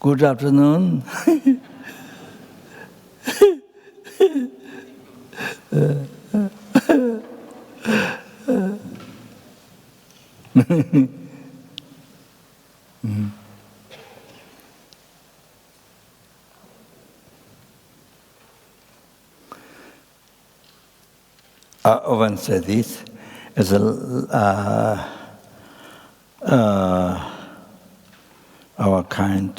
Good afternoon. I often say this as our kind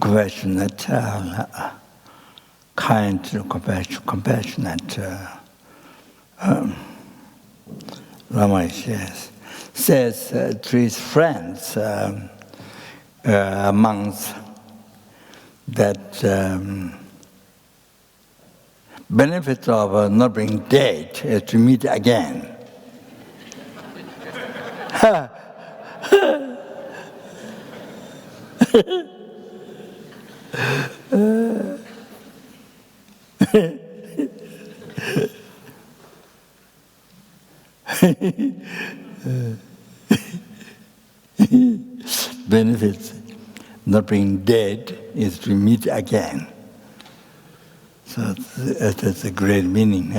compassionate, compassionate Lama says to his friends, monks, that benefit of not being dead is to meet again. Benefits not being dead is to meet again. So that's a great meaning.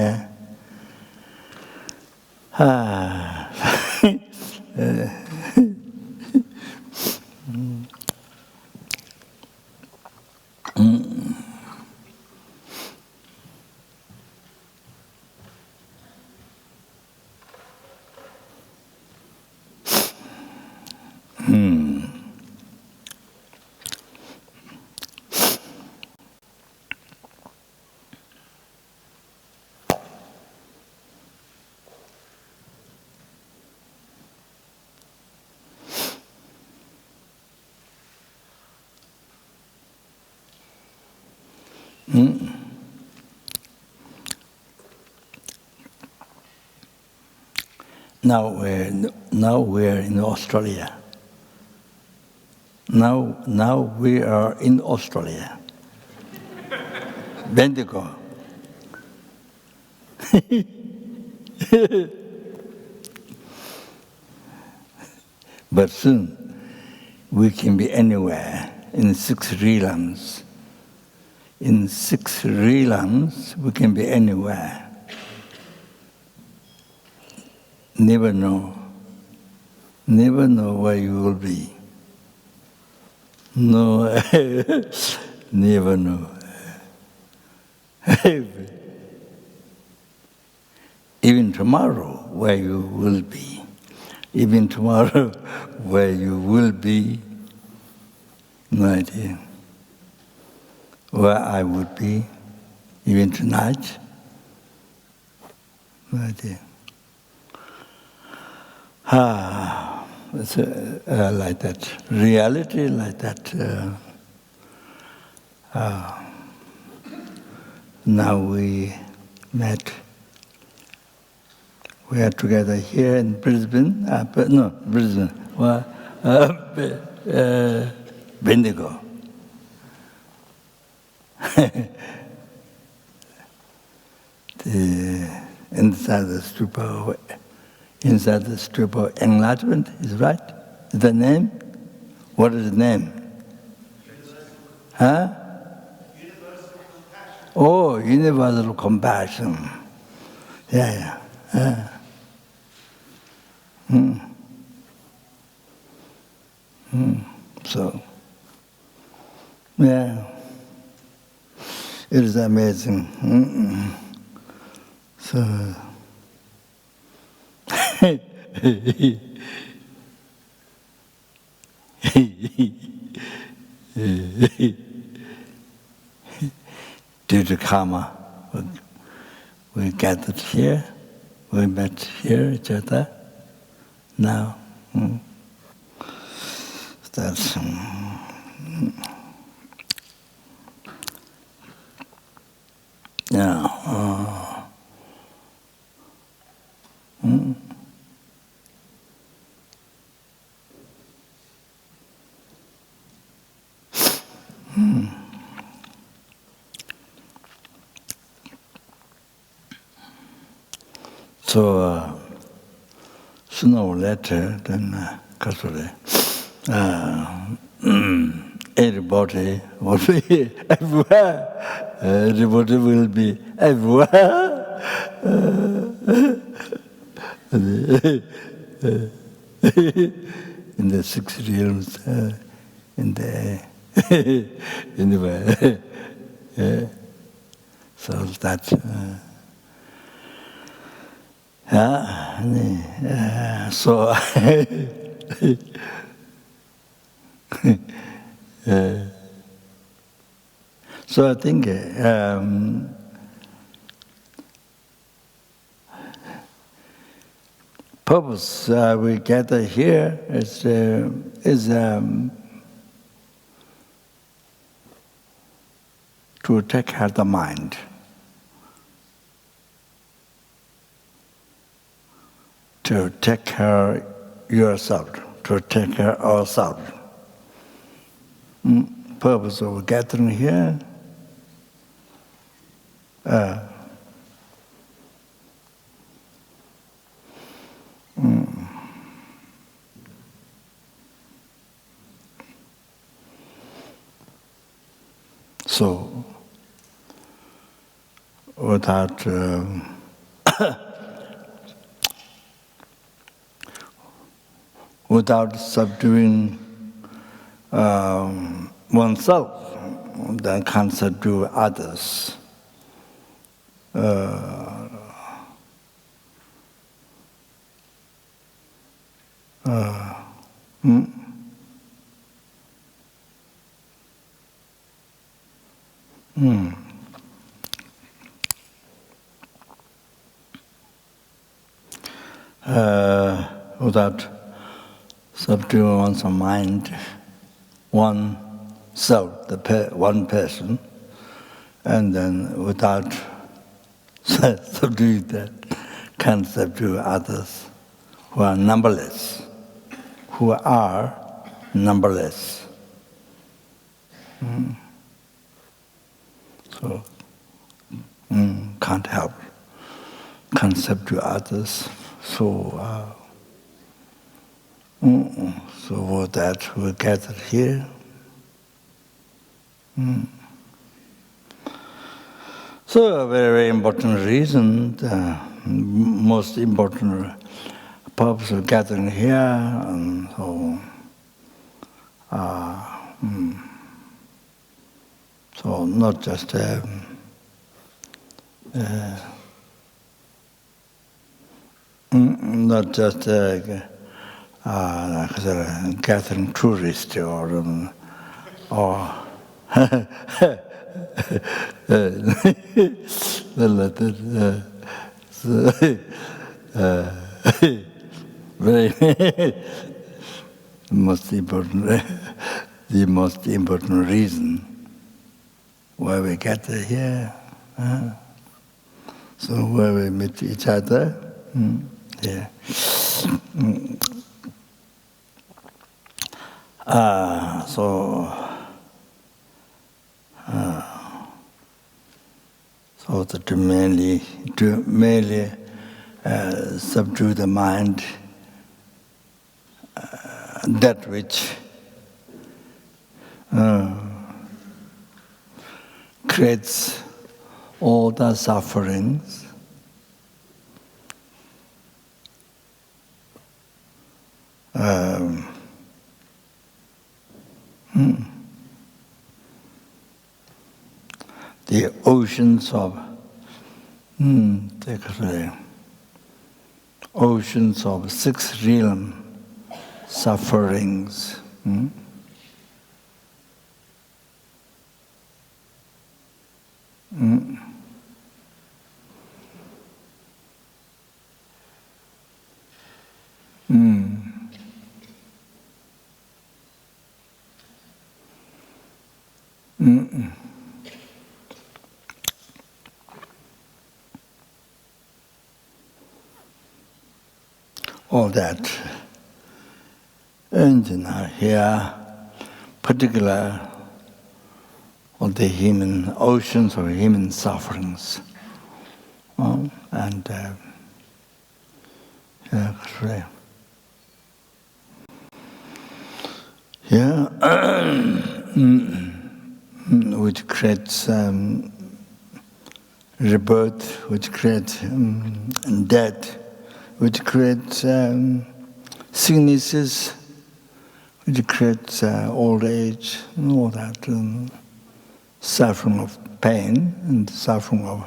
Now we're in Australia. Now we are in Australia. Bendigo. But soon we can be anywhere in 6 realms. In 6 realms we can be anywhere. Never know where you will be. No, never know. Even tomorrow, where you will be. Even tomorrow, where you will be, no idea. Where I would be, even tonight, no idea. It's like that. Reality like that. Now we met. We are together here in Brisbane. Brisbane. Bendigo. Inside the strip of enlightenment, is right? Is the name? What is the name? Universal compassion. Oh, universal compassion. Yeah. So, yeah, it is amazing. So, due to karma, we gathered here, we met here, each other. Now, that's So sooner or later, then everybody will be everywhere. Everybody will be everywhere. In the six realms, in the anyway. So that. So. So I think purpose we gather here is to take care of the mind, to take care of yourself, to take care of ourselves. Purpose of gathering here. So, without without subduing oneself, then can't subdue others. Without subduing one's mind, one self, one person, and then without subduing that, can't subdue others who are numberless, So, can't help, can't subdue others. So, so for that we gathered here. So a very, very important reason, the most important purpose of gathering here, and so, so not just gathering tourists or very most important, the most important reason why we gather here. So where we meet each other, yeah. So to merely subdue the mind, that which creates all the sufferings, the oceans of oceans of six realm sufferings. All that engine are here, particular of the human oceans or human sufferings, and Yeah, which creates rebirth, which creates death, which creates sicknesses, which creates old age, and all that, suffering of pain and suffering of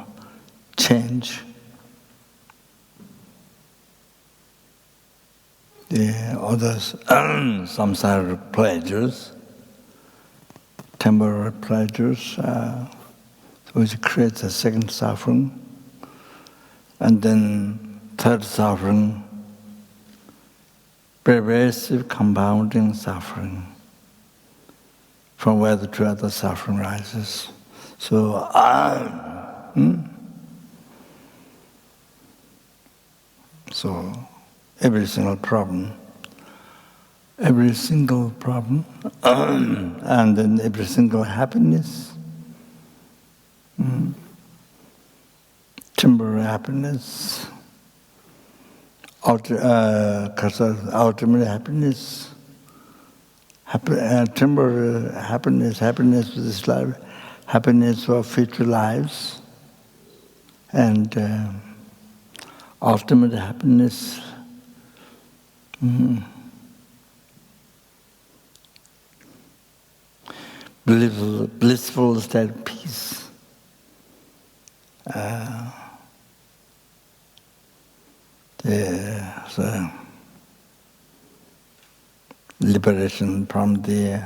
change. The others, samsara pleasures, temporary pleasures, which creates a second suffering, and then third suffering, pervasive compounding suffering, from where the two other suffering rises. So, so every single problem, and then every single happiness, temporary happiness, ultimate happiness, temporary happiness for this life, happiness for future lives, and ultimate happiness, blissful state of peace. The liberation from the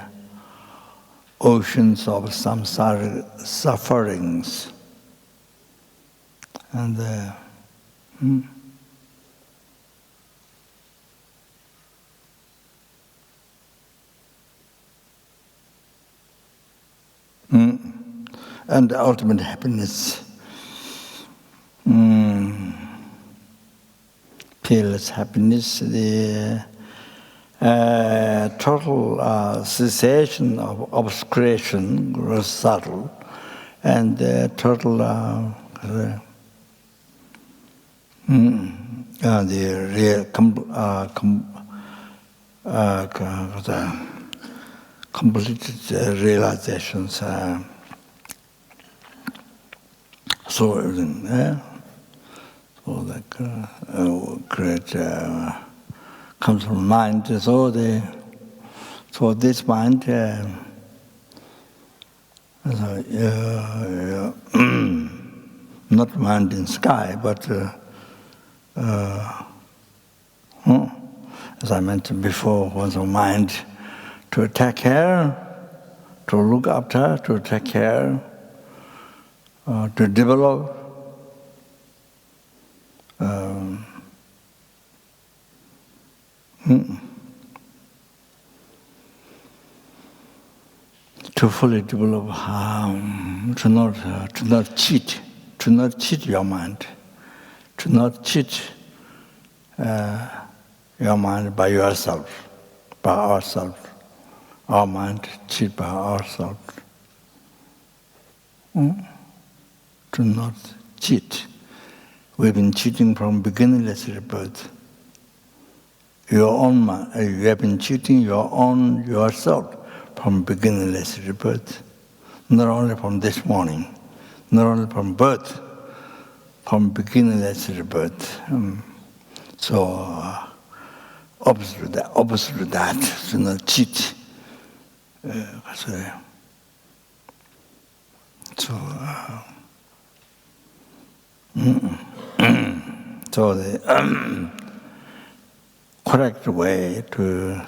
oceans of samsara sufferings, and and the ultimate happiness, peerless happiness, the total cessation of obscuration grows subtle, and the total the real completed realizations. So everything, so like great comes from mind. So this mind, not mind in sky, but as I mentioned before, was a mind to take care, to look after, to take care, to develop. To fully develop, to not cheat your mind, to not cheat your mind by yourself, by ourselves. Our mind cheat by ourselves. To not cheat. We've been cheating from beginningless rebirth. Your own mind, you have been cheating yourself from beginningless rebirth. Not only from this morning, not only from birth, from beginningless rebirth. So, opposite to that, to not cheat. So the correct way to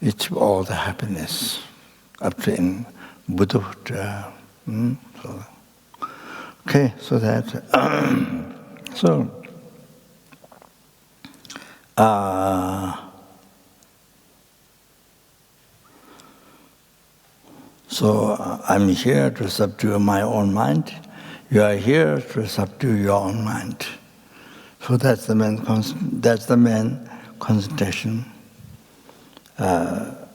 achieve all the happiness up to in Buddhahood. Okay, so that so I'm here to subdue my own mind. You are here to subdue your own mind. So that's the main concentration,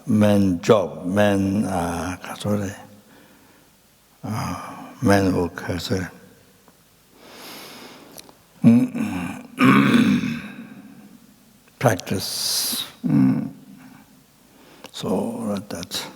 main job, main work. Practice So that.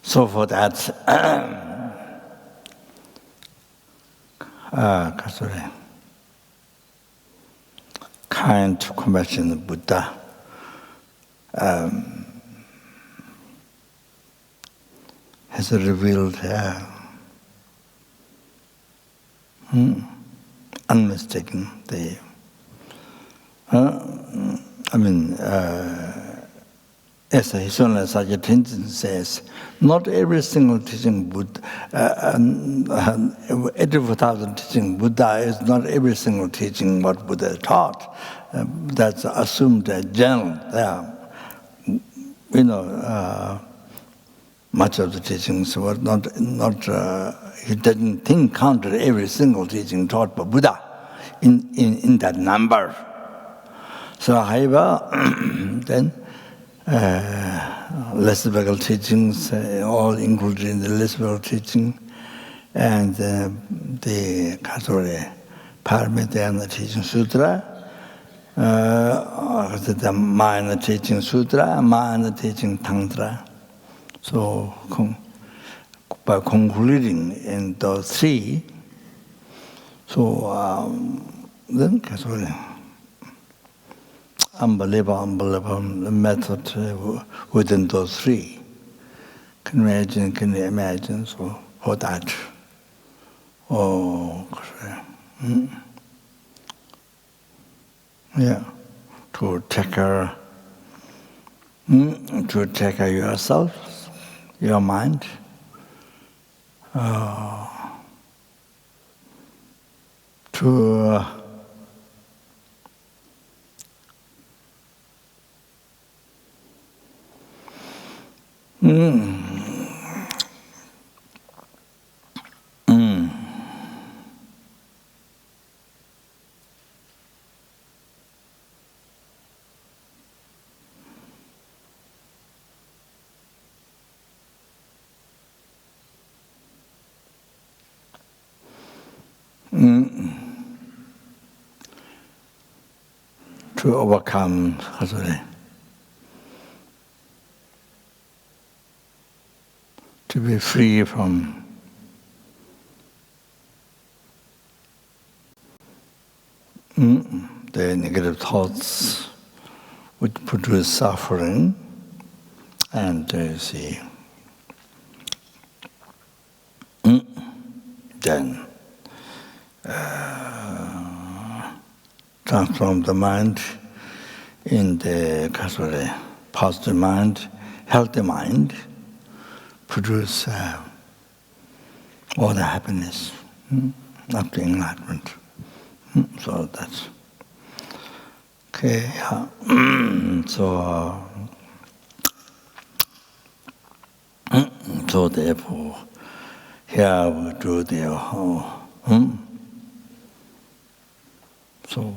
So for that, kind compassion Buddha has revealed unmistaken the as His Holiness Ajahn Tenzin says, not every single teaching Buddha, 84,000 teaching Buddha is not every single teaching what Buddha taught. That's assumed general. Much of the teachings were not he didn't think counted every single teaching taught by Buddha in that number. So however, then less level teachings, all included in the less level teaching, and the Paramita teaching sutra, the minor teaching sutra, minor teaching tantra. So by concluding in those three, so then unbelievable method within those three. Can you imagine? So for that, to take care yourself, your mind, to overcome to be free from the negative thoughts which produce suffering, and then transform the mind in the positive mind, healthy mind, produce all the happiness up to enlightenment. So that's okay. So therefore, here we do the so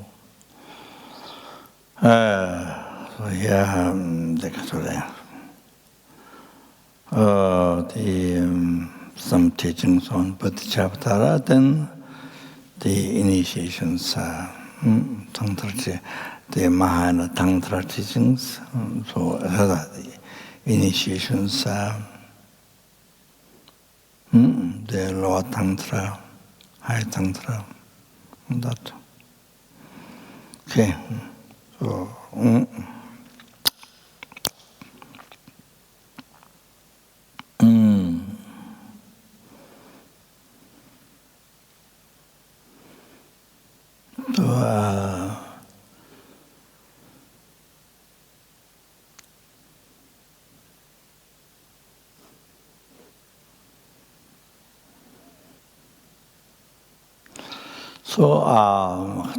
here some teachings on Bodhisattva, then the initiations, the Mahayana Tantra teachings, so the initiations, the lower Tantra, high Tantra, that. Okay, so.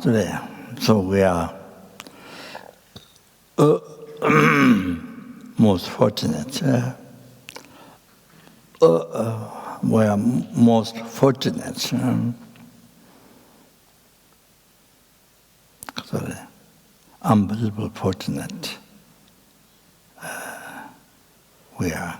Today, so we are most fortunate. We are most fortunate. unbelievable fortunate we are.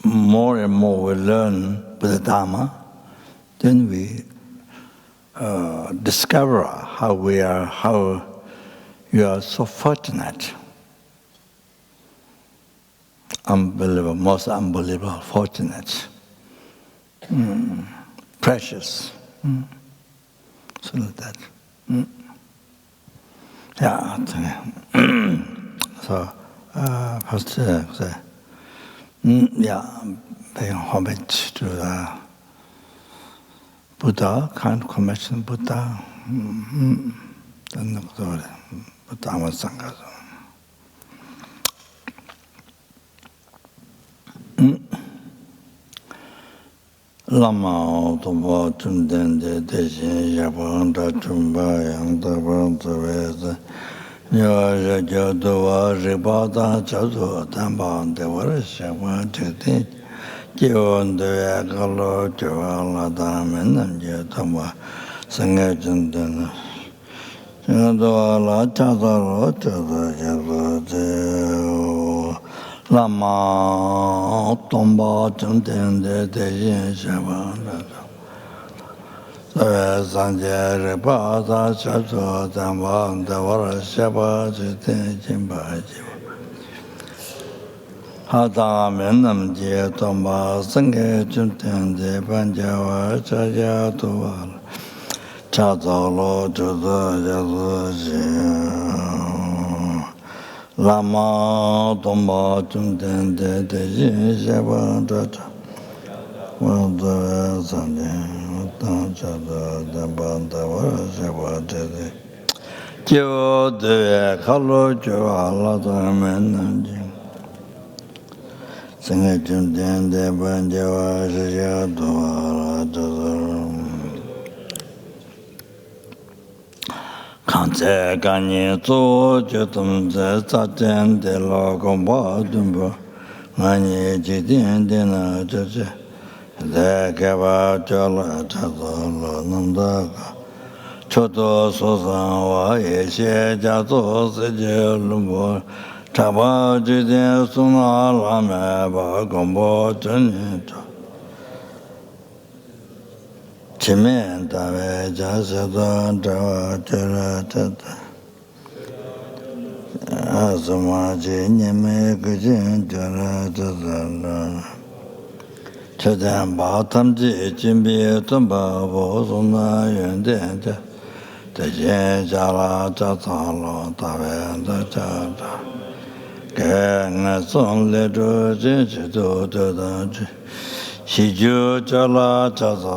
More and more we learn with the Dharma, then we discover how you are so fortunate, unbelievable, most unbelievable, fortunate, precious. So like that. Yeah. So first, paying homage to the Buddha, kind of connection Buddha, Buddha Sangha. Lama Toba Chumden de Deshin Yapanda Chumba Yang Taban Tawes Nyaja Jadua Ribada Chadu Tamban de Warashawa Chiti Kion de Akalo Chavala Damen and Yatama Sangajandana Yadala Chadaro Chada Yadade Lama Tomba Chumden de Deshin Shabana Sanje Ribada Chadu Tamban de Warashawa Chiti Chimbaji Hada Menam Je Tomba Sange Chumden de Panjawa Chaja Tuval Chadalo Chuda Yaduji Lama Tomba Chumden de Deji Shaba Data Wanda Sanje Chada Dambanda Shaba Dede Kyo De Kalo Chuala Menam Je Sange Chumden de Panjawa Chaja Tuval Kanse Kanyi Tso Chetum Tse Tsachen De La Gompa Dumpa Ngani Chidin Dina Cheche De Keba Chola Chato La Nandaka Choto Sosan Wa Yeshe Chato Seje Lumbo Chaba Chidin Suna Lame Ba Gompa Chani Cho Chimen Tawe Jasadon Tawa Chara Chata Asamaji Nyame Kujin Chara Chata Chajan Bhatamji Chimbi Tumba Bosuna Yunden Tajen Chala Chata Lo Tawe Chata Kenga Son Ledo Jinchido Dodanji Shiju Chala Chata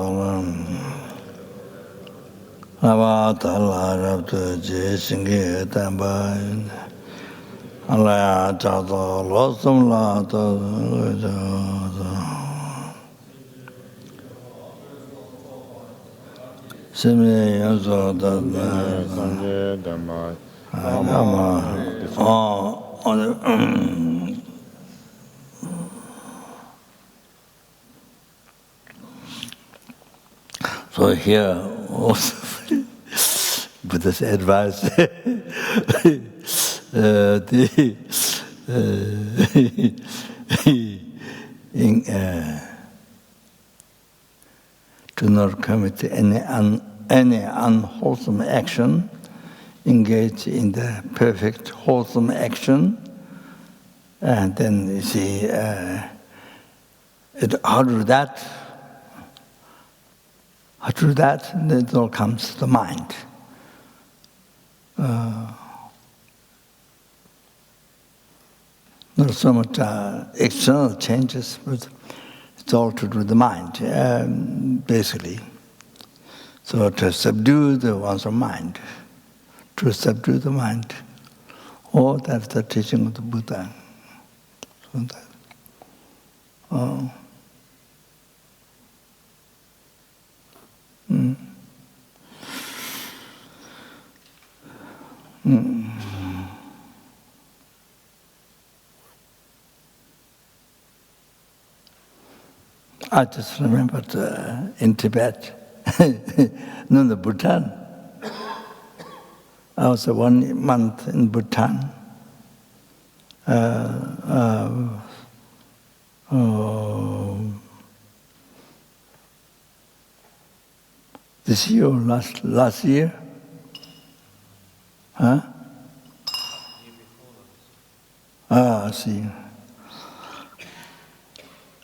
Avatala Rabta Jeshingi Tamba Alaya Chata Losum Lata Simi Yanso Sanje Dhamma So here also Buddha's advice do not commit any unwholesome action, engage in the perfect wholesome action, and then you see how to do that. How to do that, and it all comes to the mind. Not so much external changes, but it's all to do with the mind, basically. So to subdue one's mind, to subdue the mind. Oh, that's the teaching of the Buddha. So that, I just remembered in Tibet, no, the Bhutan. I was 1 month in Bhutan. This year or last year? Huh? I see.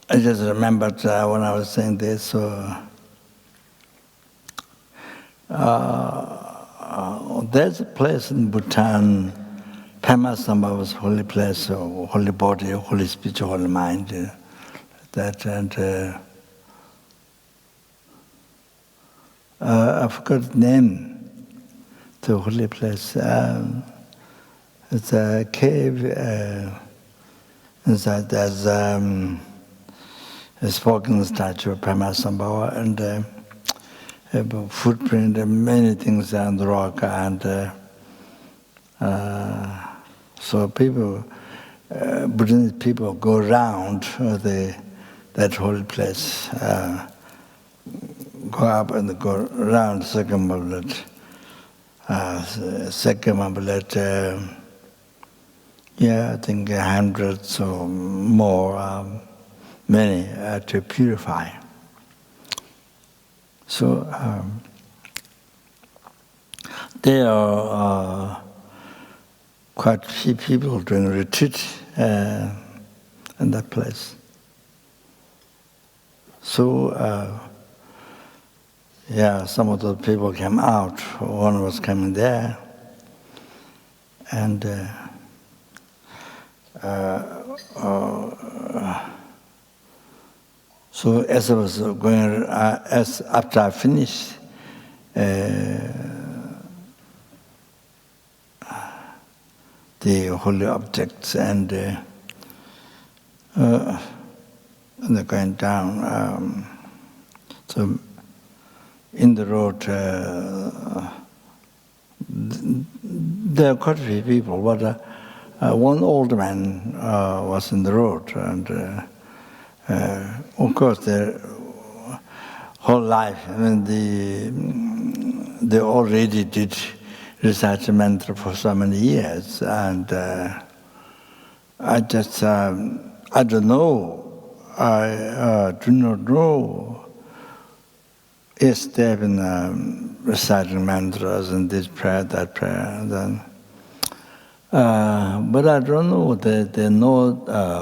I just remembered when I was saying this, there's a place in Bhutan, Pamasambhava's holy place, holy body, holy speech, holy mind. I forgot the name, the holy place. It's a cave. Inside there's a spoken statue of Pamasambhava and a footprint and many things on the rock. And so people, Buddhist people go around that holy place, go up and go around, circumambulate, I think hundreds or more, many to purify. So there are quite a few people doing retreat in that place. So some of those people came out. One was coming there, and so as I was going, after I finished the holy objects and they're going down. So in the road, there are quite a few people, but one old man was in the road, and of course their whole life, I mean, they already did recite the mantra for so many years, and I just, I don't know, I do not know. Yes, they have been reciting mantras and this prayer, that prayer, and then, but I don't know they know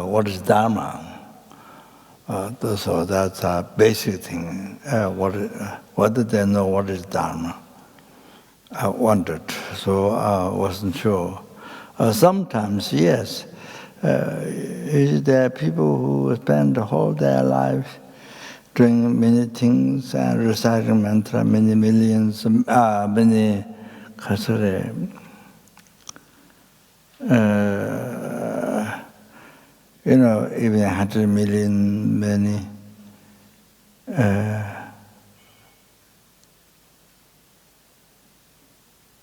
what is Dharma. So that's a basic thing. Whether they know what is Dharma, I wondered, so I wasn't sure. Sometimes, yes, there are people who spend the whole their life doing many things and reciting mantra, many millions, many, even 100 million, many.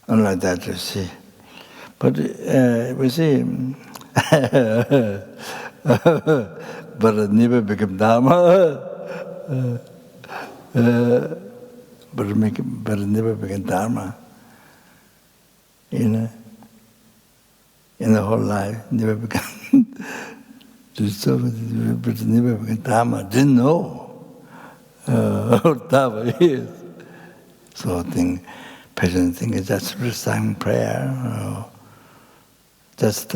Like that, you see. But we see, but it never became Dharma. But it never became Dharma. In the whole life, never became. But it never became Dharma. Didn't know what Dharma is. So I think, patient thing is just reciting prayer, or just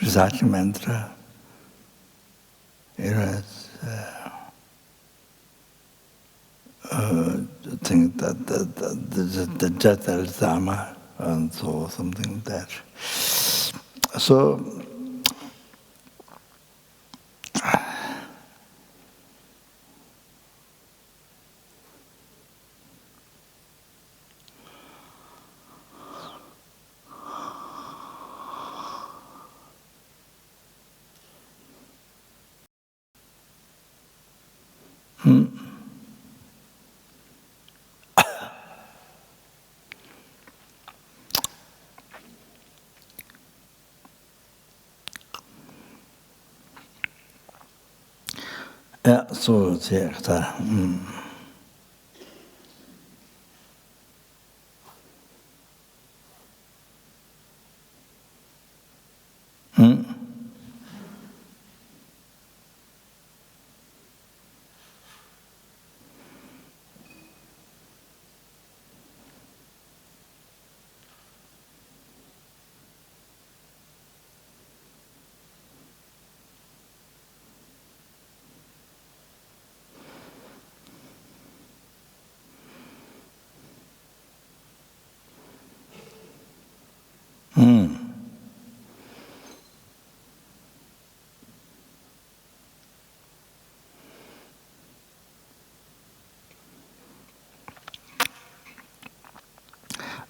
reciting mantra. I think that the Jata is Dharma, and so something like that. So, Ja, så sier jeg det.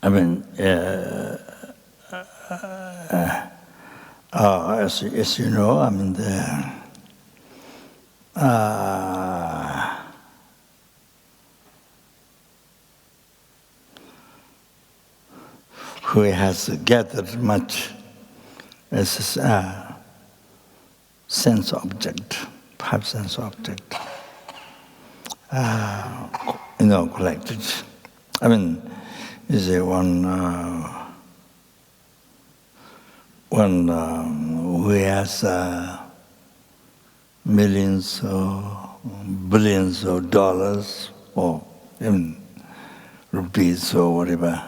I mean, as you know, I mean, who has gathered much as a sense object, five sense object, collected. I mean, is a one who has millions or billions of dollars or even rupees or whatever.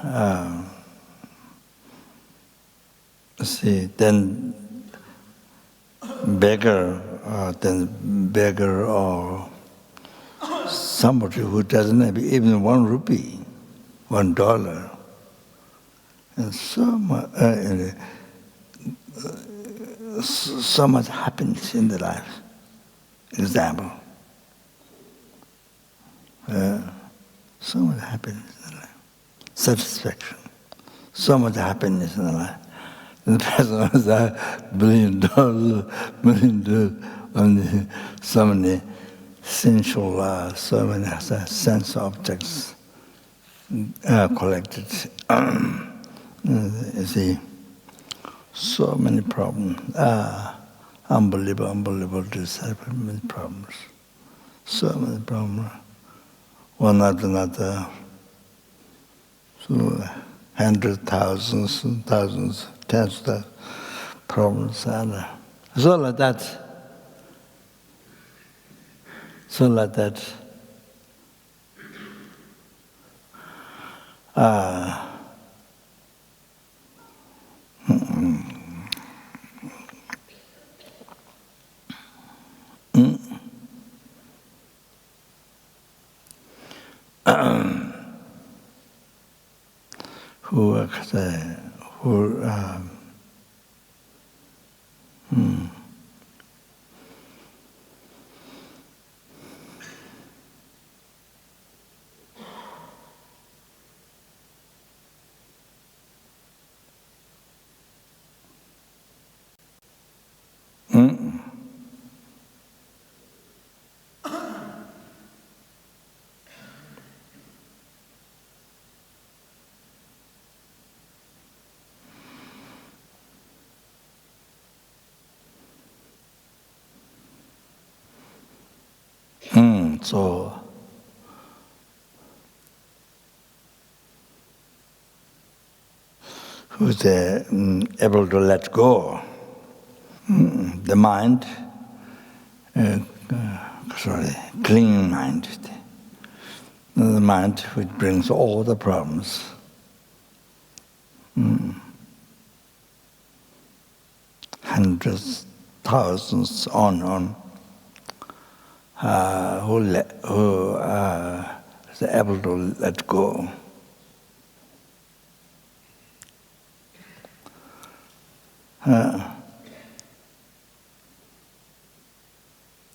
Then beggar or somebody who doesn't have even 1 rupee, $1, and so much happiness in the life. Example, so much happiness in the life, satisfaction, so much happiness in the life. The person has $1 billion, and so many sensual, so many sense objects collected. You see, so many problems. Unbelievable disappointment problems. So many problems. One after another. So hundreds, thousands, tens of thousands problems. And so like that. So like that. So who's able to let go? The mind, clinging mind. The mind which brings all the problems. Hundreds, thousands on. Who is able to let go.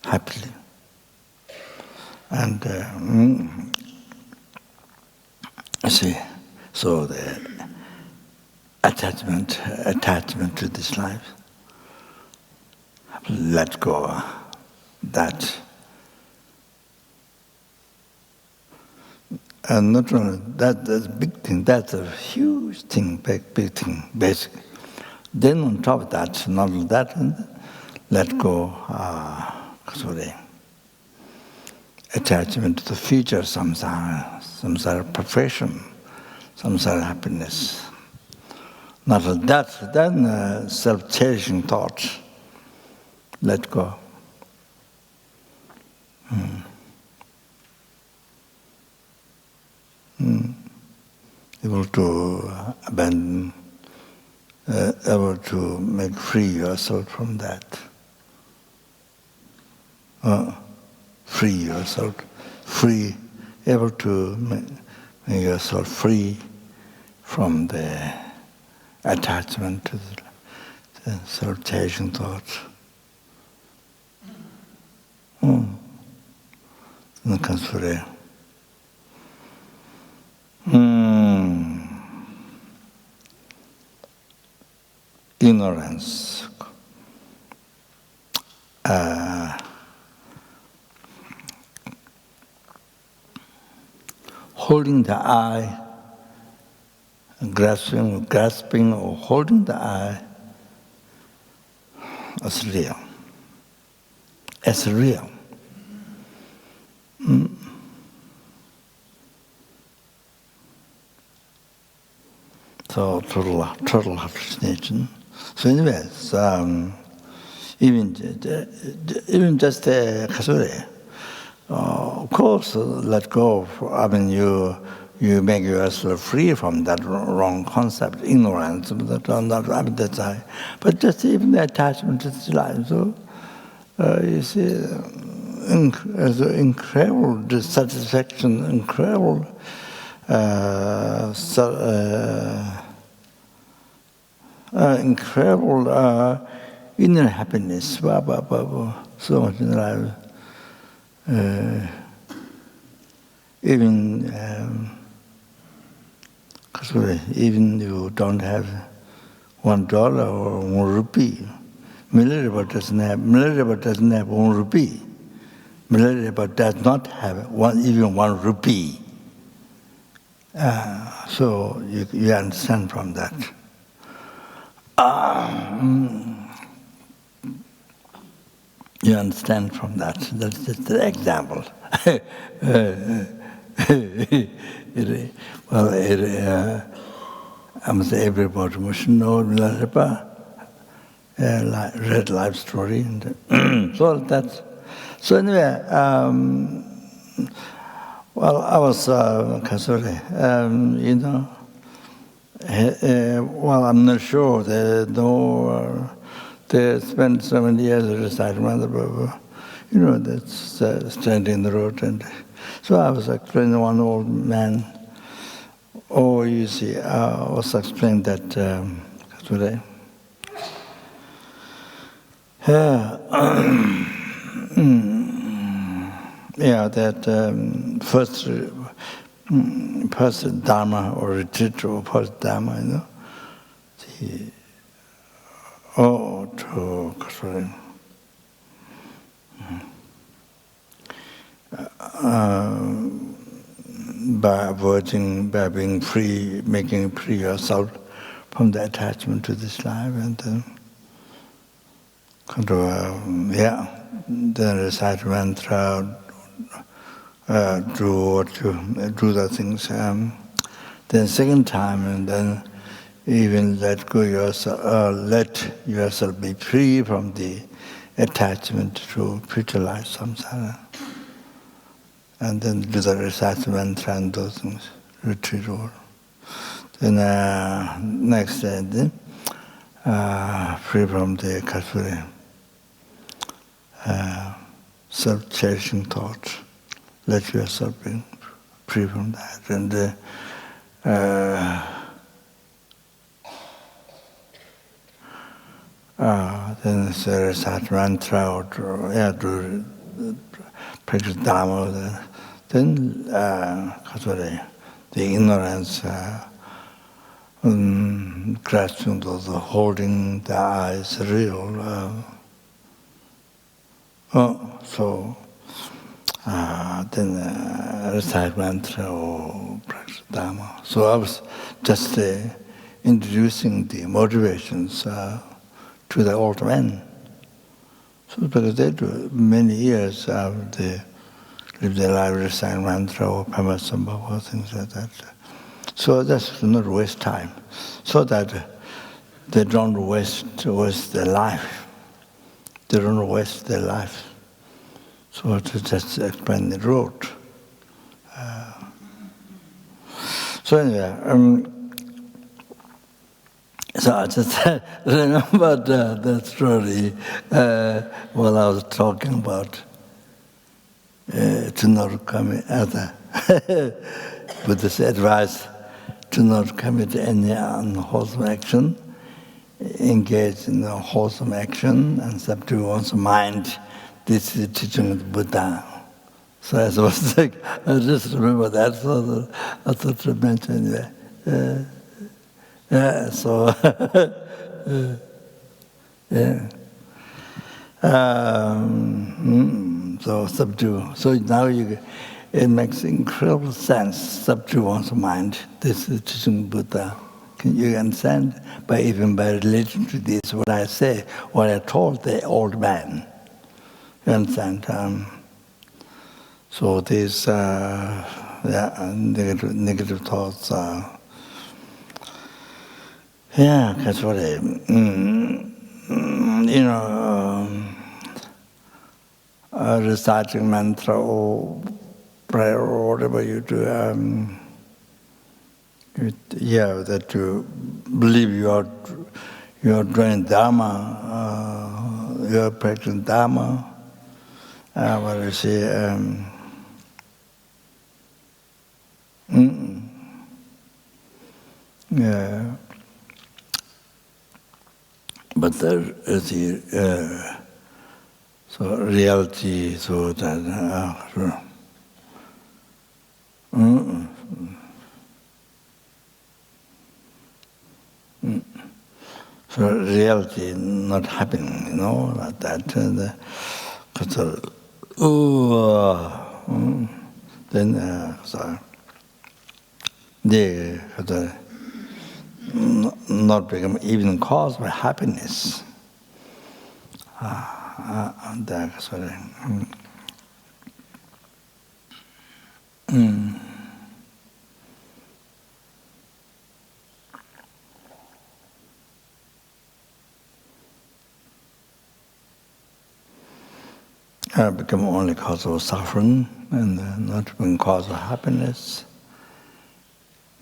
Happily. And see, so the attachment to this life, let go that And not only that, that's a big thing, that's a huge thing, big thing, basically. Then on top of that, not only that, let go, attachment to the future, samsara perfection, samsara happiness. Not only that, then self-cherishing thoughts, let go. Able to abandon, able to make free yourself from that. Free yourself, able to make yourself free from the attachment to the self-cherishing thoughts. Ignorance. Holding the eye, grasping or holding the eye as real. As real. So total hallucination. So anyways, even just kasure. Of course, let go. You make yourself free from that wrong concept, ignorance. But just even the attachment to this life. So you see, incredible dissatisfaction, incredible incredible inner happiness. So much in life. Even you don't have $1 or 1 rupee. Milarepa doesn't have 1 rupee. Milarepa does not have even 1 rupee. So you understand from that. You understand from that. That's just the example. I must say everybody must know Milarepa, read life story. So anyway, well, I was well, I'm not sure. They spent so many years reciting Mother, that's standing in the road. And so I was explaining one old man. You see, I was explaining that that first Dharma or retreat or first Dharma, by being free, making free yourself from the attachment to this life, and then recite mantra, do the things. Then second time, and then even let yourself be free from the attachment to future life samsara. And then do the recite mantra and those things, retreat over. Then next day, free from the kasure, self-cherishing thoughts. Let yourself be free from that. And then recite mantra or do practice Dharma. Then the ignorance, grasping those, holding the eyes real. So then recite mantra or practice Dharma. So I was just introducing the motivations to the old men. So because they do many years, they live their life reciting mantra or Pamasambhava or things like that. So that's not waste time, so that they don't waste their life. They don't waste their life. So to just explain the road. So anyway, so I just remembered that story while I was talking about to not commit other Buddha's advice to not commit any unwholesome action, engage in a wholesome action, and subdue one's mind. This is the teaching of the Buddha. So as I was like, I just remember that, so I thought to mention anyway. So yeah. So subdue. So now it makes incredible sense. Subdue one's mind. This is teaching Buddha. Can you understand? Even by relating to this, what I say, what I told the old man. You understand? So these negative thoughts. That's what reciting mantra or prayer or whatever you do, that you believe you are doing Dharma, you are practicing Dharma. What you say? But there is so reality, so that so reality not happening, like that. Then so they not become even cause for happiness. Become only cause of suffering and not become cause of happiness.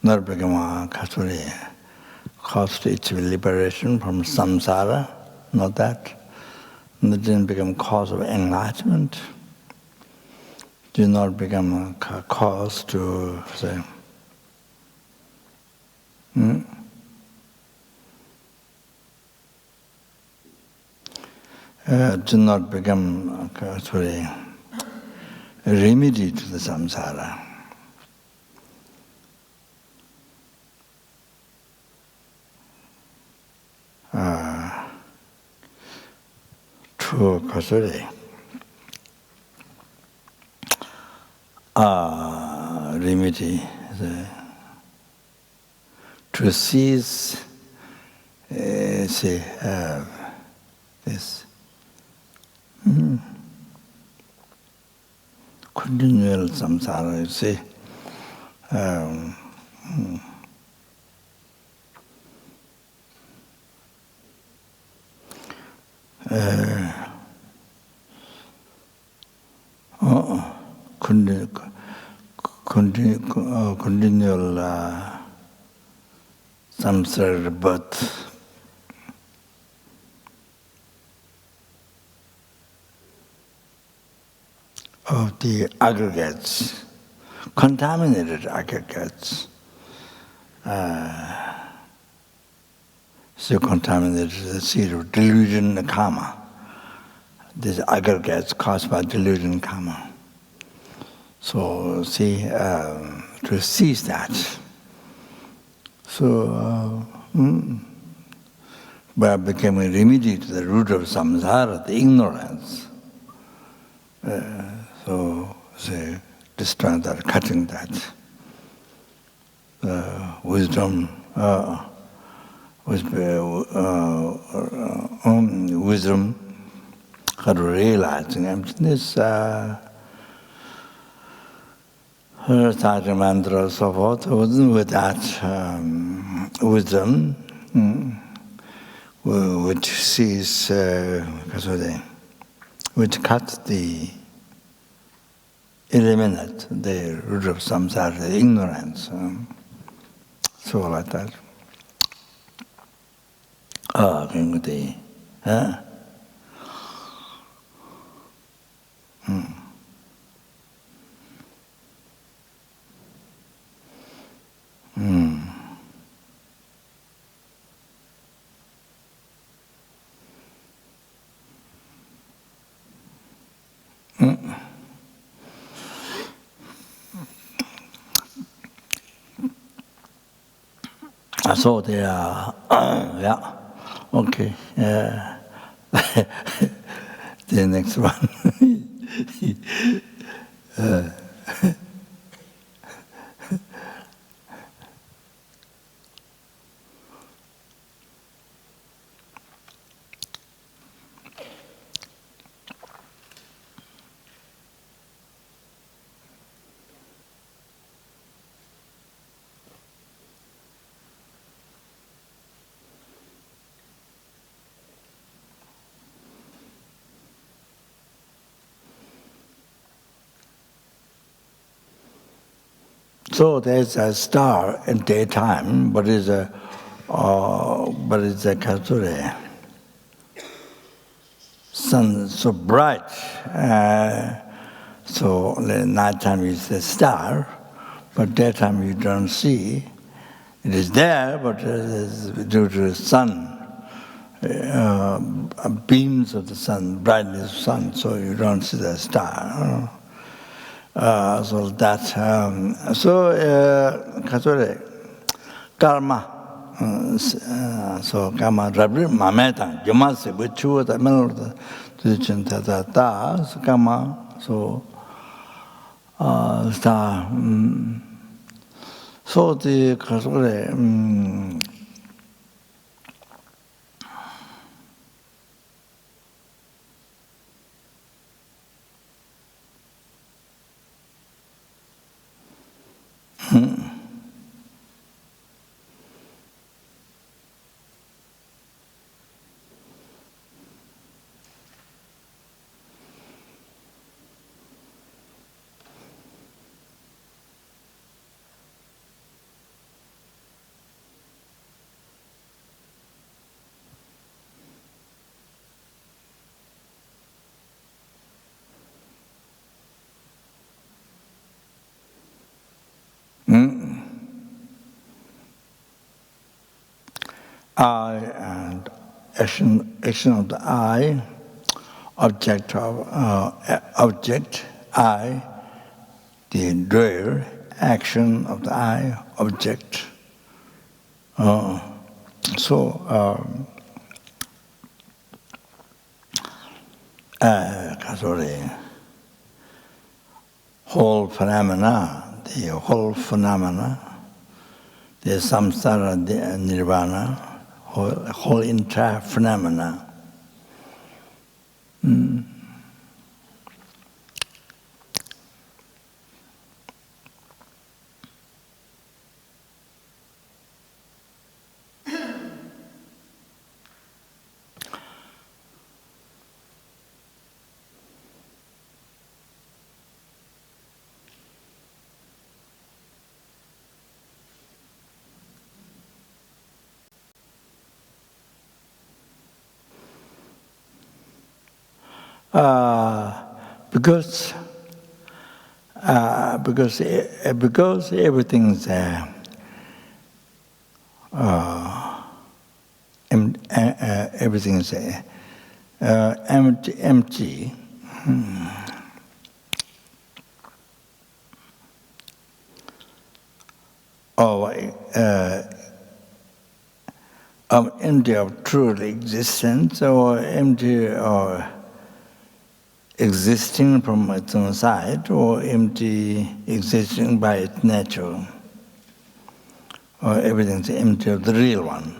Not become a cause to achieve liberation from samsara, not that. And it didn't become cause of enlightenment. Did not become a cause to say, do not become a remedy to the samsara. To remedy, to cease, this continual samsara, you see. Continual samsara birth. Of the aggregates, contaminated aggregates. So contaminated the seed of delusion and karma. These aggregates caused by delusion karma. So see, to cease that. So by becoming a remedy to the root of samsara, the ignorance. So say, destroying that, cutting that. Wisdom, wisdom, how to realize emptiness, mantra, so forth. With that wisdom, which sees, which cuts the eliminate the root of samsara, the ignorance. So like that. Cái hả? So they are, yeah, okay. The next one. So there's a star in daytime, but it's a kasure. Sun so bright, so the nighttime is the star, but daytime you don't see. It is there, but due to the sun, beams of the sun, brightness of the sun, so you don't see the star. So that, karma, so karma, rabbi, mameta, yamase, vichu, the middle of the chinta, so karma, so star, so the kasore, I and action of the I, object I, the doer, action of the I, object. Whole phenomena, the samsara, the nirvana, whole entire phenomena. Because everything's everything's empty. Or empty of true existence, or empty or existing from its own side, or empty existing by its nature, or everything's empty of the real one.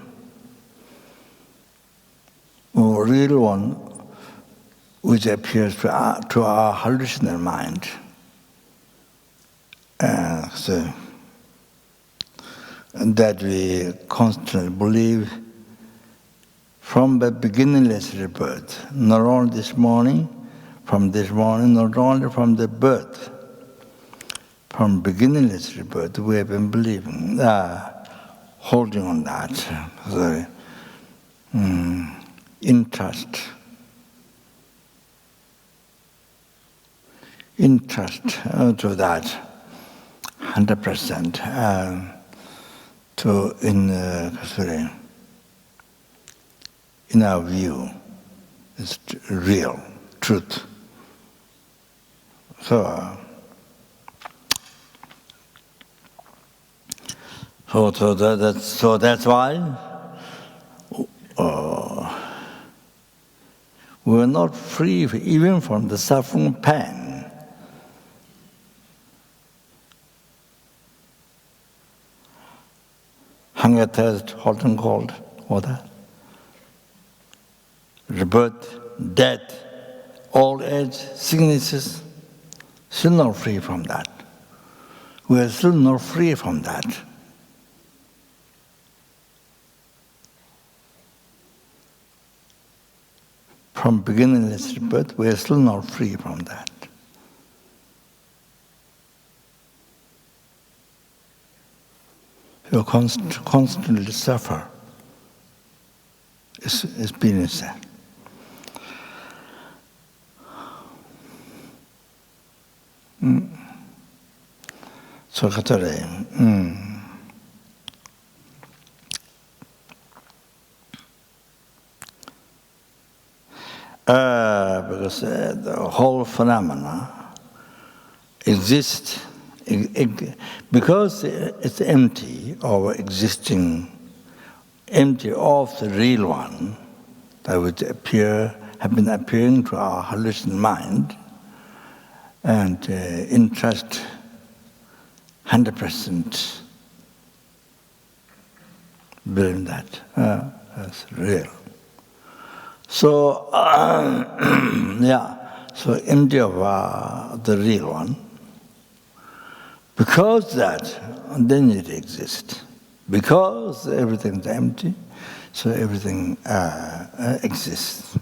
Or real one which appears to our hallucinatory mind. So that we constantly believe from the beginningless rebirth, not only this morning, not only from the birth, from beginningless rebirth, we have been believing, holding on that, in trust to that 100%, in our view, it's real truth. So that's why we're not free even from the suffering pain. Hunger, thirst, hot and cold, all that. Rebirth, death, old age, sicknesses, still not free from that. We are still not free from that. From beginningless rebirth, we are still not free from that. You constantly suffer, experience that. So, because the whole phenomena exists because it's empty or existing, empty of the real one that would have been appearing to our hallucinatory mind, and interest 100% believing that that's real. So, so empty of the real one. Because that, then it exists. Because everything's empty, so everything exists.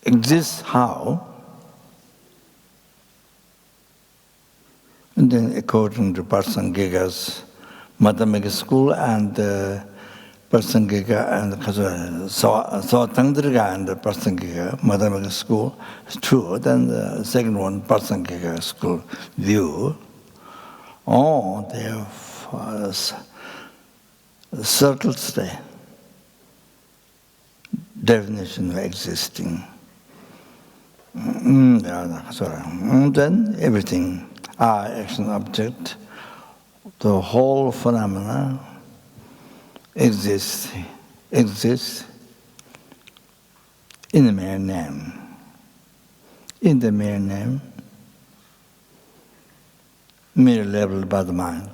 Exists how? And then according to Parsangika's mathematical school and Parsangika and Tangdriga and Parsangika mathematical school, it's true. Then the second one, Parsangika school view, they have circles there. Definition of existing. Then everything, our action object, the whole phenomena exists in the mere name. In the mere name, mere leveled by the mind.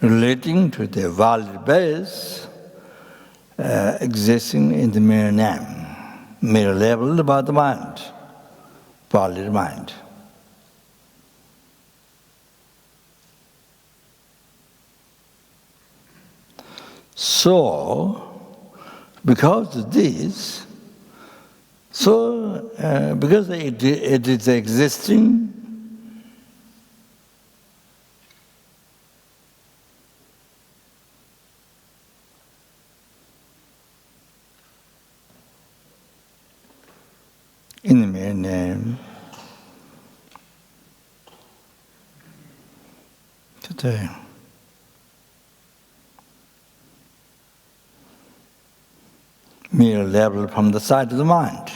Relating to the valid base existing in the mere name, mere leveled by the mind, valid mind. So, because of this, because it is existing, in the mere name, today. mere level from the side of the mind.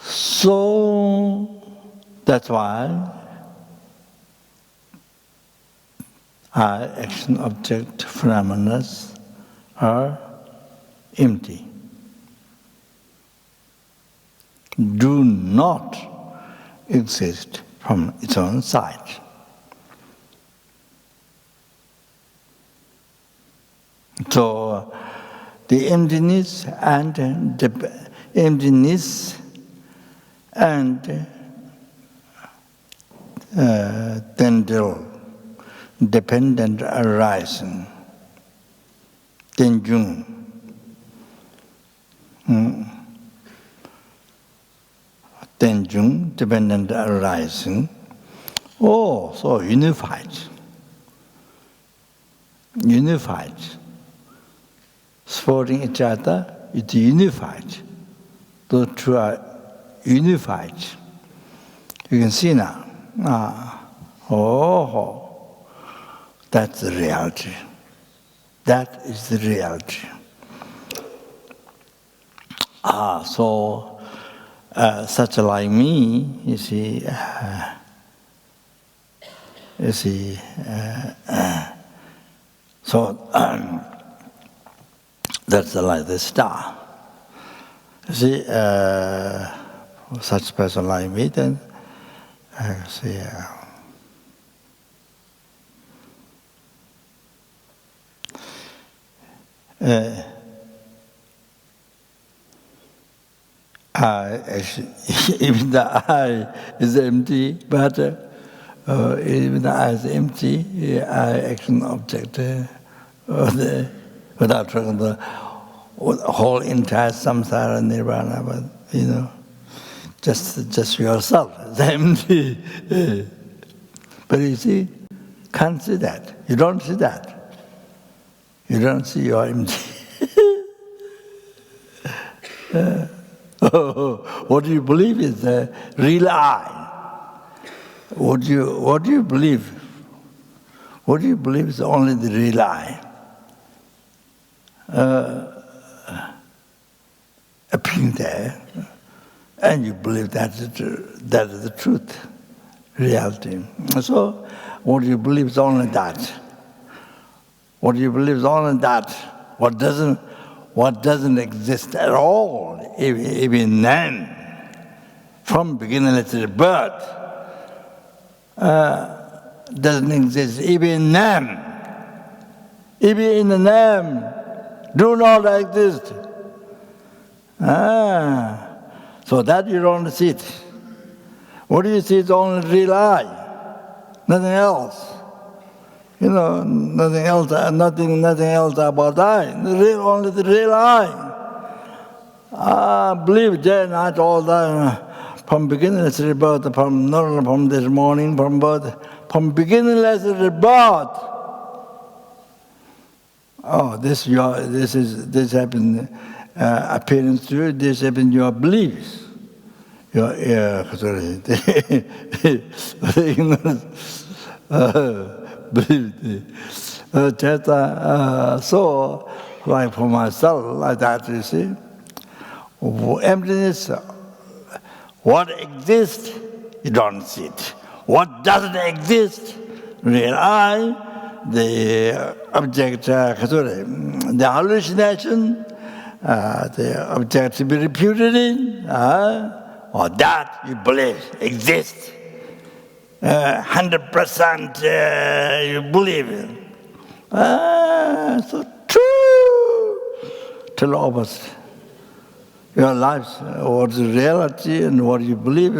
So that's why our action object phenomena are empty. Do not exist from its own side. So the emptiness and tendril, dependent arising, tenjung. Tenjung, dependent arising. Oh, so unified. Unified. Supporting each other, it's unified. Those two are unified. You can see now. That's the reality. That is the reality. So such like me, you see, so that's like the star. You see, such person like me, then see. Even the eye is empty, but even the eye is empty, eye action object, without talking the whole entire samsara nirvana, but just yourself, it's empty. But you see, can't see that. You don't see that. You don't see you're empty. What do you believe is the real I? What do you believe? What do you believe is only the real I? Appearing there, and you believe that is the truth, reality. So, what you believe is only that. What you believe is only that. What doesn't exist at all, even then, from beginningless to birth, doesn't exist even then. Even in the name, do not exist. So that you don't see it. What do you see is only real I, nothing else. Nothing else about I. Only the real I. Believe day and night, all that, from beginningless to birth, from this morning, from birth, from beginningless to birth. Oh, this happened appearance to you. This happened your beliefs. Your so, like for myself, like that, you see, emptiness, what exists, you don't see it. What doesn't exist, real I, the object, the hallucination, the object to be reputed in, or that you believe exists. 100% you believe in. So true. Tell all of us your lives, what's the reality and what you believe,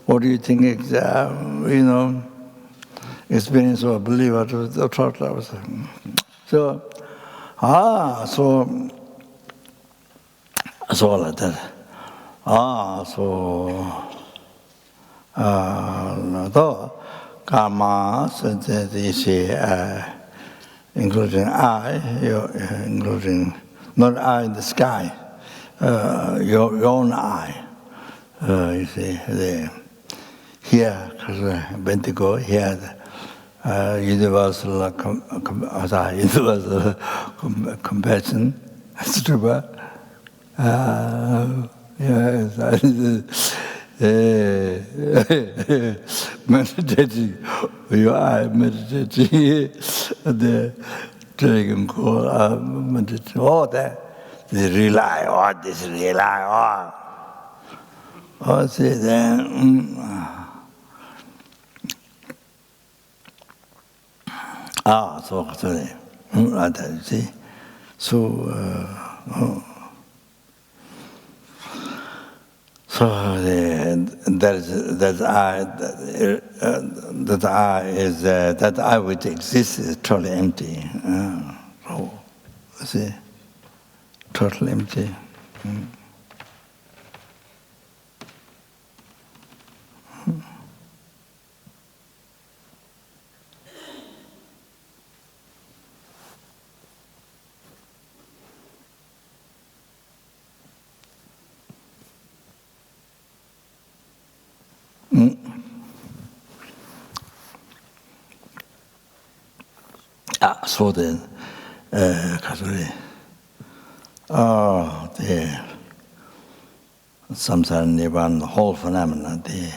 what do you think is, experience or believe or thought. So like that. Karma, so they say, including I, including not I in the sky, your own I, You see, here, Bendigo, here, universal compassion, Struba. Yes, meditating, you are meditating, the dragon call, meditating, all that, they rely on this, rely on. Oh, see, then, so, sorry, see, so, so that I which exists is totally empty. So, see, totally empty. So then, samsara nibbana, the whole phenomena, the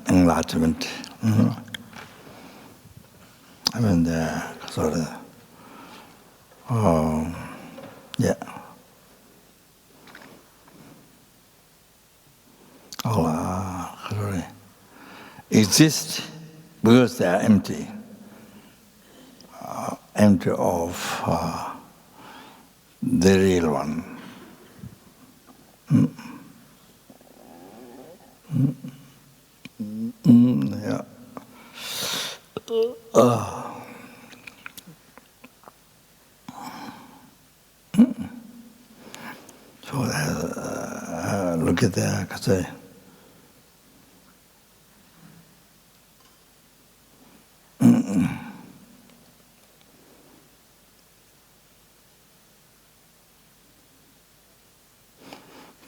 enlightenment. I mean, the sort of, yeah. Exist because they are empty, empty of the real one. Yeah. So look at that.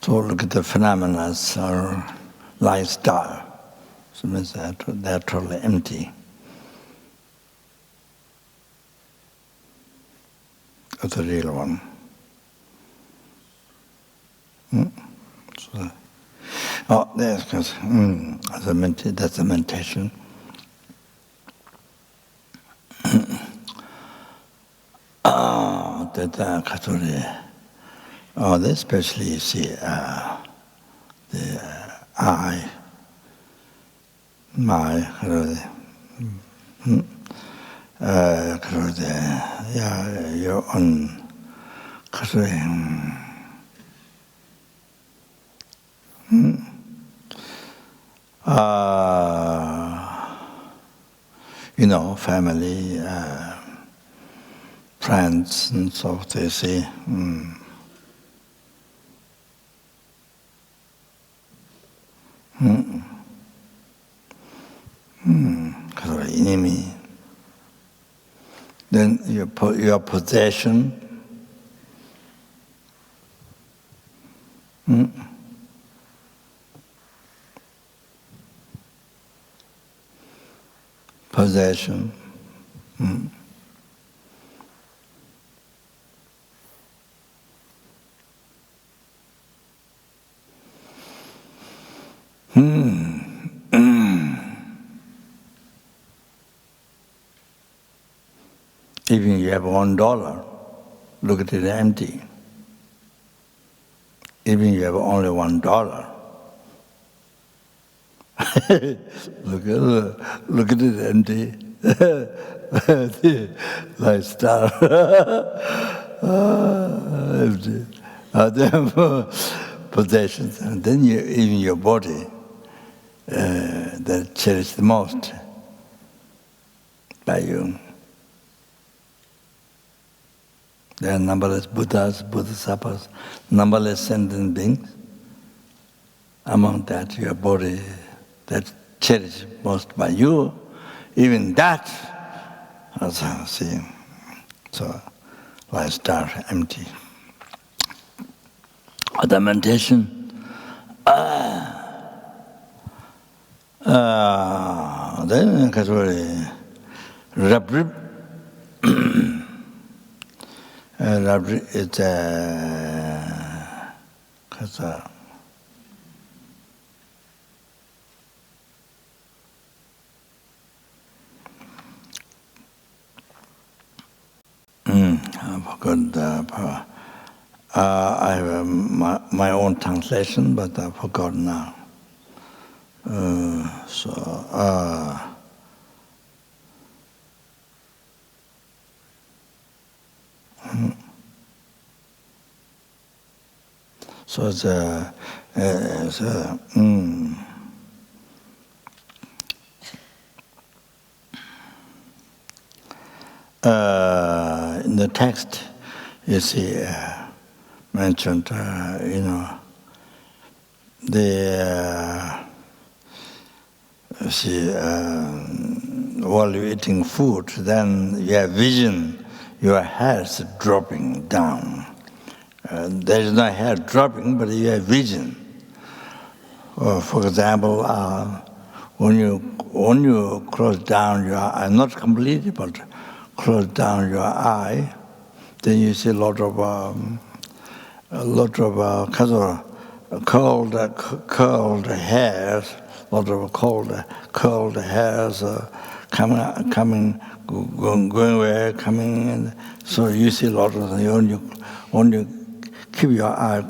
So look at the phenomena or lifestyle. So it means that they're totally empty of the real one. So, that's because that's a meditation. Especially you see the I, my, your own, family, friends, and so they say. Enemy. Then your possession. Possession. Even you have $1, look at it empty. Even you have only $1, look at it empty. Lifestyle. Empty. Possessions, and then even your body that cherished the most by you. There are numberless Buddhas, Bodhisattvas, numberless sentient beings. Among that, your body that cherished most by you, even that, see, so lifestyle empty. the meditation. Then Rabrib is I forgot the I have my own translation, but I forgot now. So in the text, you see mentioned, while you're eating food, then you have vision, your hair is dropping down. There is no hair dropping, but you have vision. For example, when you close down your eye, not completely, but close down your eye, then you see a lot of curled hairs, curled hairs going away, coming in. So you see a lot of them. When you keep your eye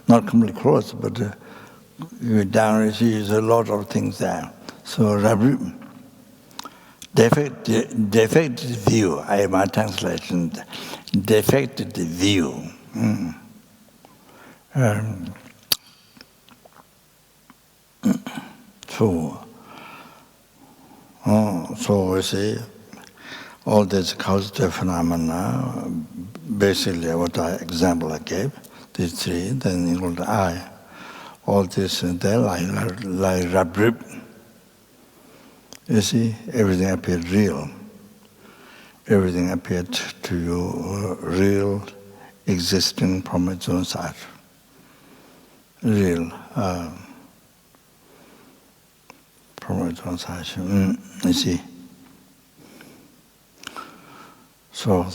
not completely closed, but you down, you see a lot of things there. So defected view, I have my translation, defected view. So we see all these causative phenomena, basically what example I gave, these three, then include I. All this and then like rabrib. You see, everything appeared real. Everything appeared to you real, existing from its own side. Real, from its own side. You see. So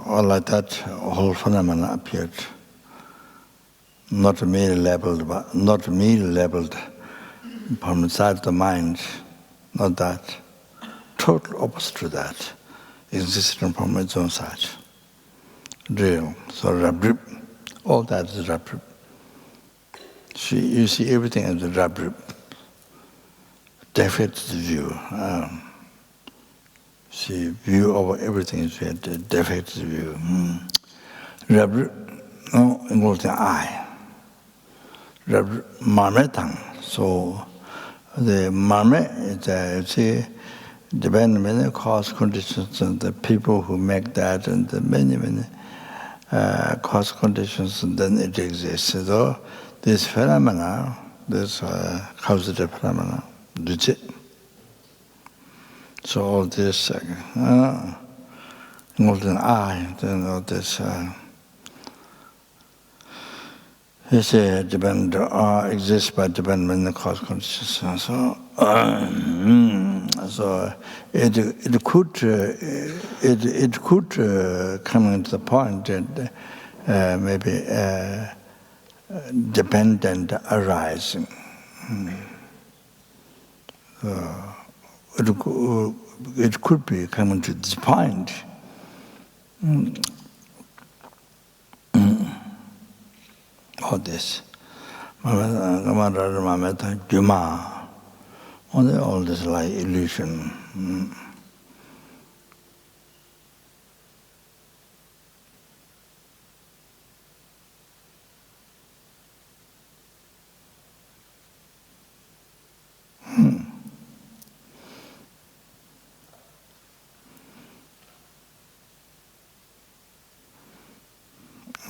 all like that, whole phenomena appeared. Not merely labeled from inside the mind, not that. Total opposite to that, existing from its own side. Real. So rabrib, all that is rabrib. You see everything as a rabrib. Defected view. See, view over everything is a defected view. Rabrib, includes the I. Marmetang. So the marmet is depending on many cause conditions and the people who make that and the many cause conditions, and then it exists. So this phenomena, this causative phenomena, legit. So all this golden eye, then all this. Exists by depending on the cause conditions. So, it could come into the point that maybe dependent arising. It could be coming to this point. All this. All this like illusion.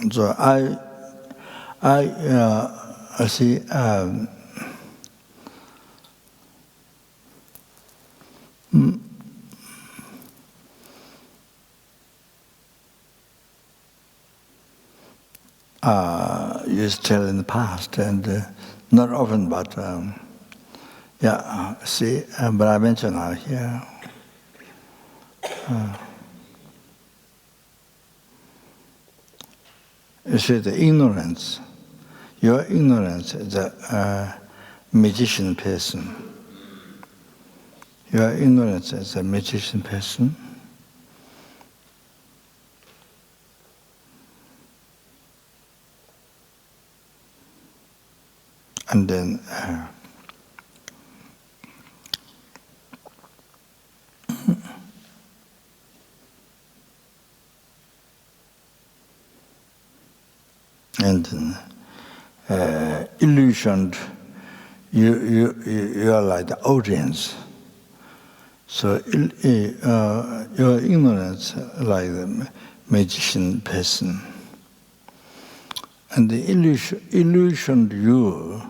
So I see used to tell in the past, and not often, but see, but I mention now here. You see, the ignorance, your ignorance is a magician person. Your ignorance is a magician person. And then illusioned, you are like the audience. So your ignorance like the magician person. And the illusioned you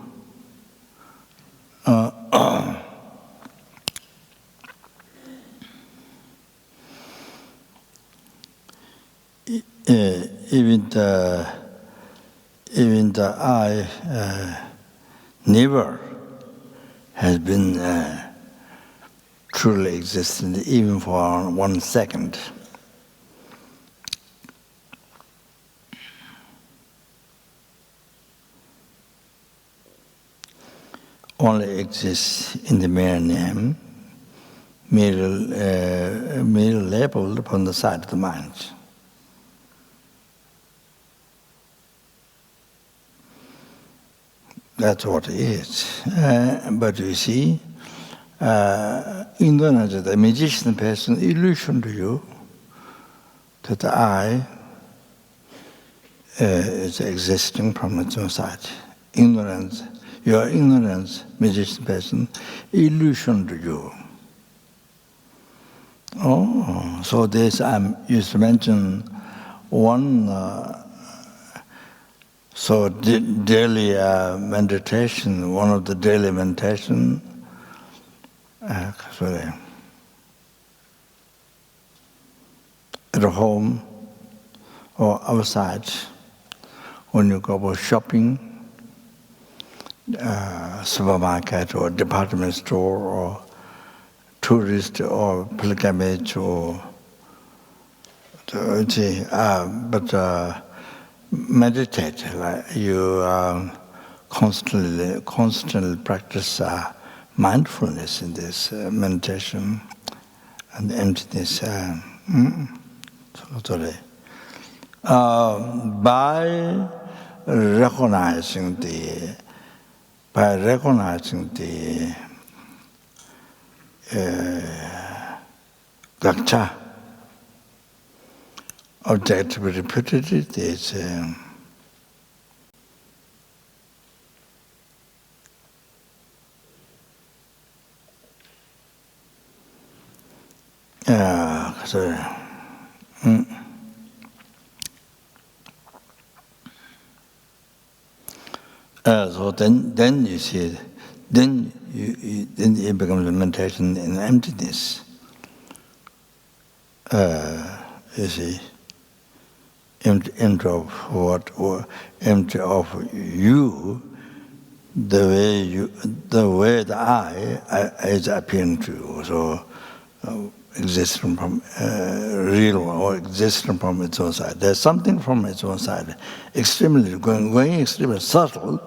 even the I never has been truly existent, even for 1 second. Only exists in the mere name, merely labeled upon the side of the mind. That's what it is. But you see, ignorance of the magician person, illusion to you that the I is existing from its own side. Ignorance, your ignorance, magician person, illusion to you. Oh, so this I used to mention one. So daily meditation, one of the daily meditation. At home or outside, when you go for shopping, supermarket or department store or tourist or pilgrimage or meditate. Like you constantly practice mindfulness in this meditation and emptiness. By recognizing the gaccha, objective repeatedly, there's so then you see, then it becomes a meditation in emptiness. You see, empty of what, or empty of you, the way the I is appearing to you. So existing from real or existing from its own side. There's something from its own side, extremely going extremely subtle.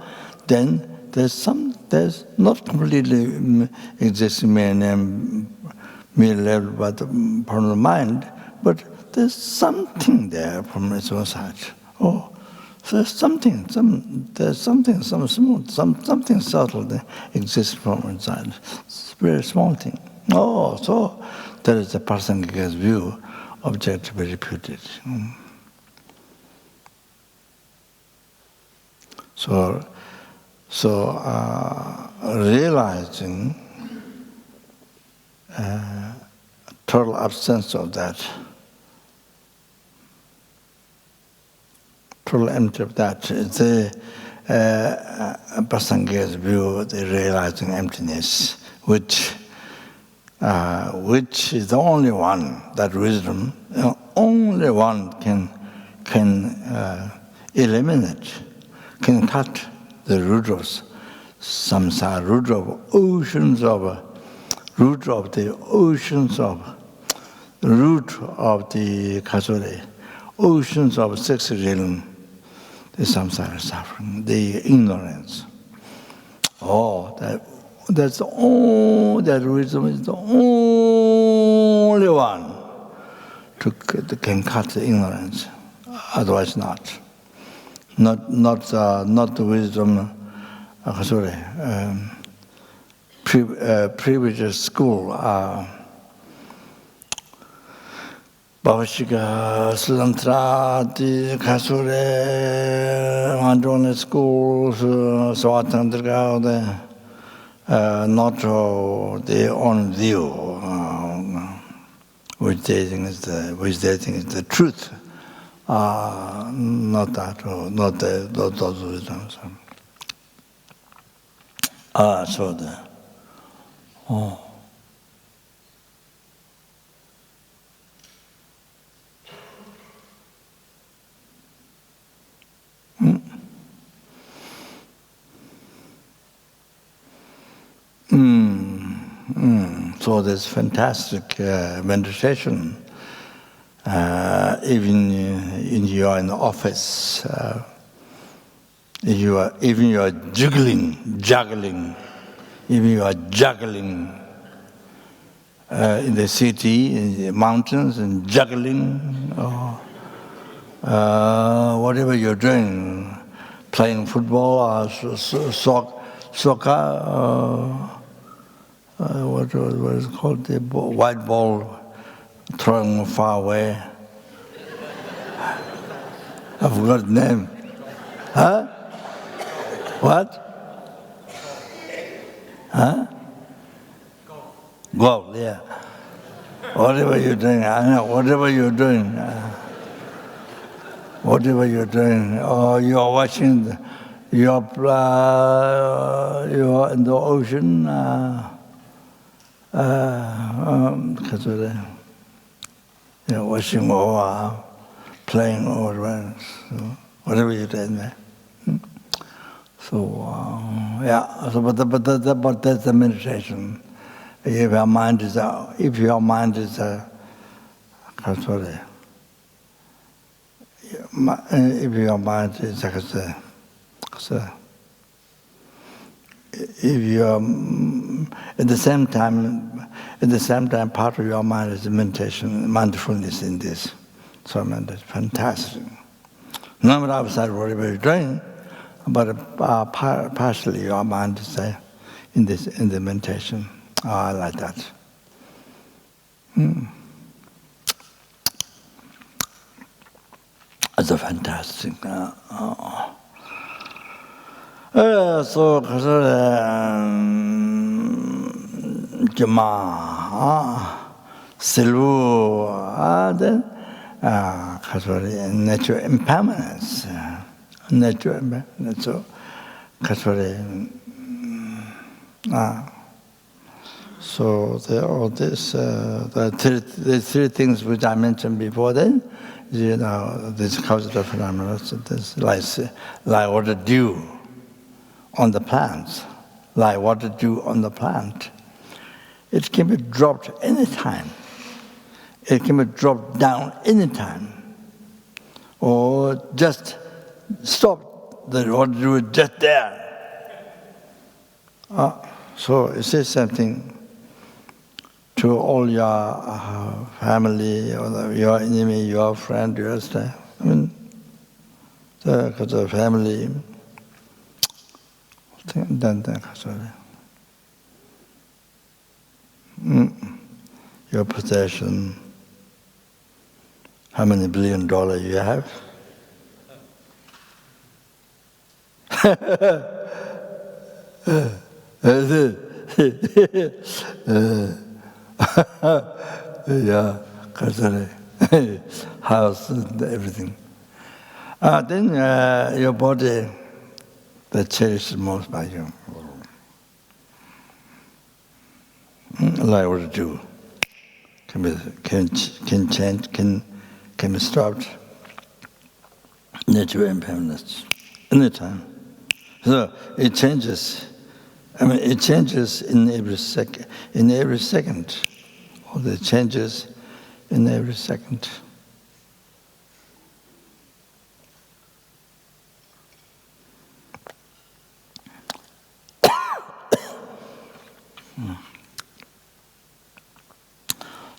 Then there's not completely existing mere name, mere level, but from the mind, but there's something there from its own side. Oh, so there's something small, something subtle that exists from inside. It's a very small thing. Oh, so that is the Prasangika's view, objectively reputed. So realizing total absence of that, total empty of that, is the Prasangika's view, the realizing emptiness, which is the only one, that wisdom, only one can eliminate, can cut the root of samsara, root of the oceans the oceans of six realm, the samsara suffering, the ignorance. Oh, that's all. That wisdom is the only one can cut the ignorance. Otherwise, not. Not the wisdom. Previous school. Bhavashika, Sudantra, the Kasure, Mandone schools, Swatandra, not their own view, which they think is the truth. Not that, not those wisdoms. So the So this fantastic meditation, even you are in the office, even you are juggling, even you are juggling in the city, in the mountains, and juggling, whatever you're doing, playing football or soccer, what is it called, the white ball throwing far away. I forgot the name. Huh? What? Huh? Golf, yeah. Whatever you're doing, I know, whatever you're doing, or you're watching, you're in the ocean, watching or playing or whatever you're doing there. So but that's the meditation. If your mind is if you are at the same time part of your mind is meditation, mindfulness in this. So that's fantastic. No matter outside whatever you're doing, but partially your mind is in the meditation. Oh, I like that. It's a fantastic. So Silu, then natural impermanence, so there are the three things which I mentioned before. Then, this causative phenomena. So this like water dew on the plants, like water dew on the plant. It can be dropped anytime. It can be dropped down anytime, or just stop. The water dew is just there. So it says something to all your family, or your enemy, your friend, your staff. I mean, the family. Your possession. How many $1 billion you have? Yeah, house and everything. Then your body, that cherished most by you. Like what to do. Can change, can be stopped. Natural impermanence. Anytime. So it changes. I mean, it changes in every second. In every second, all the changes in every second.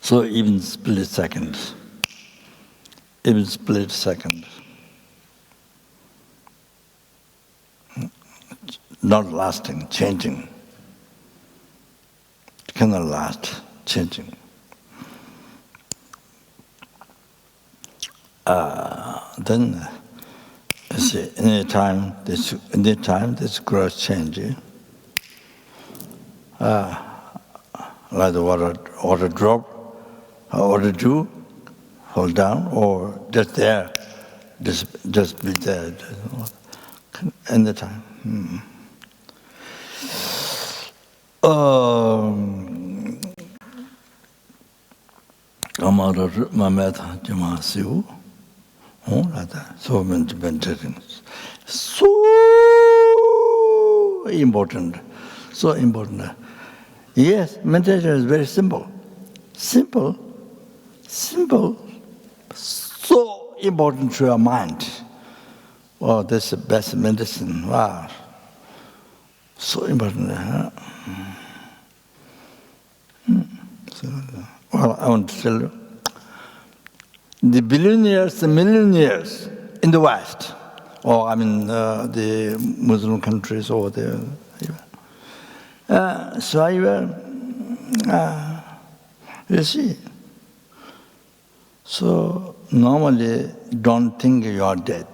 So even split seconds, not lasting, changing. It cannot last, changing. Then, you see, anytime this growth changes, like the water drop, or dew, fall down, or just there, just be there, anytime. So important, so important. Yes, meditation is very simple. Simple, so important to your mind. Oh, that's the best medicine. Wow. So important. Huh? Well, I want to tell you, the billionaires, the millionaires in the West, or I mean the Muslim countries over there, you see. So normally, don't think you are dead.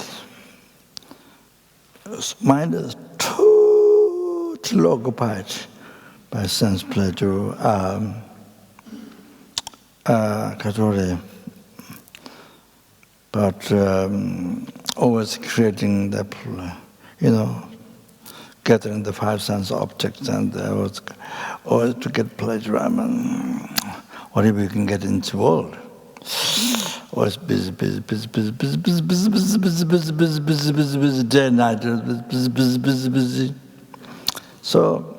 Mind is totally occupied by sense pleasure, but always creating the, gathering the five sense objects and always to get pleasure. I mean, whatever you can get into the world. Always busy, day and night, busy. So,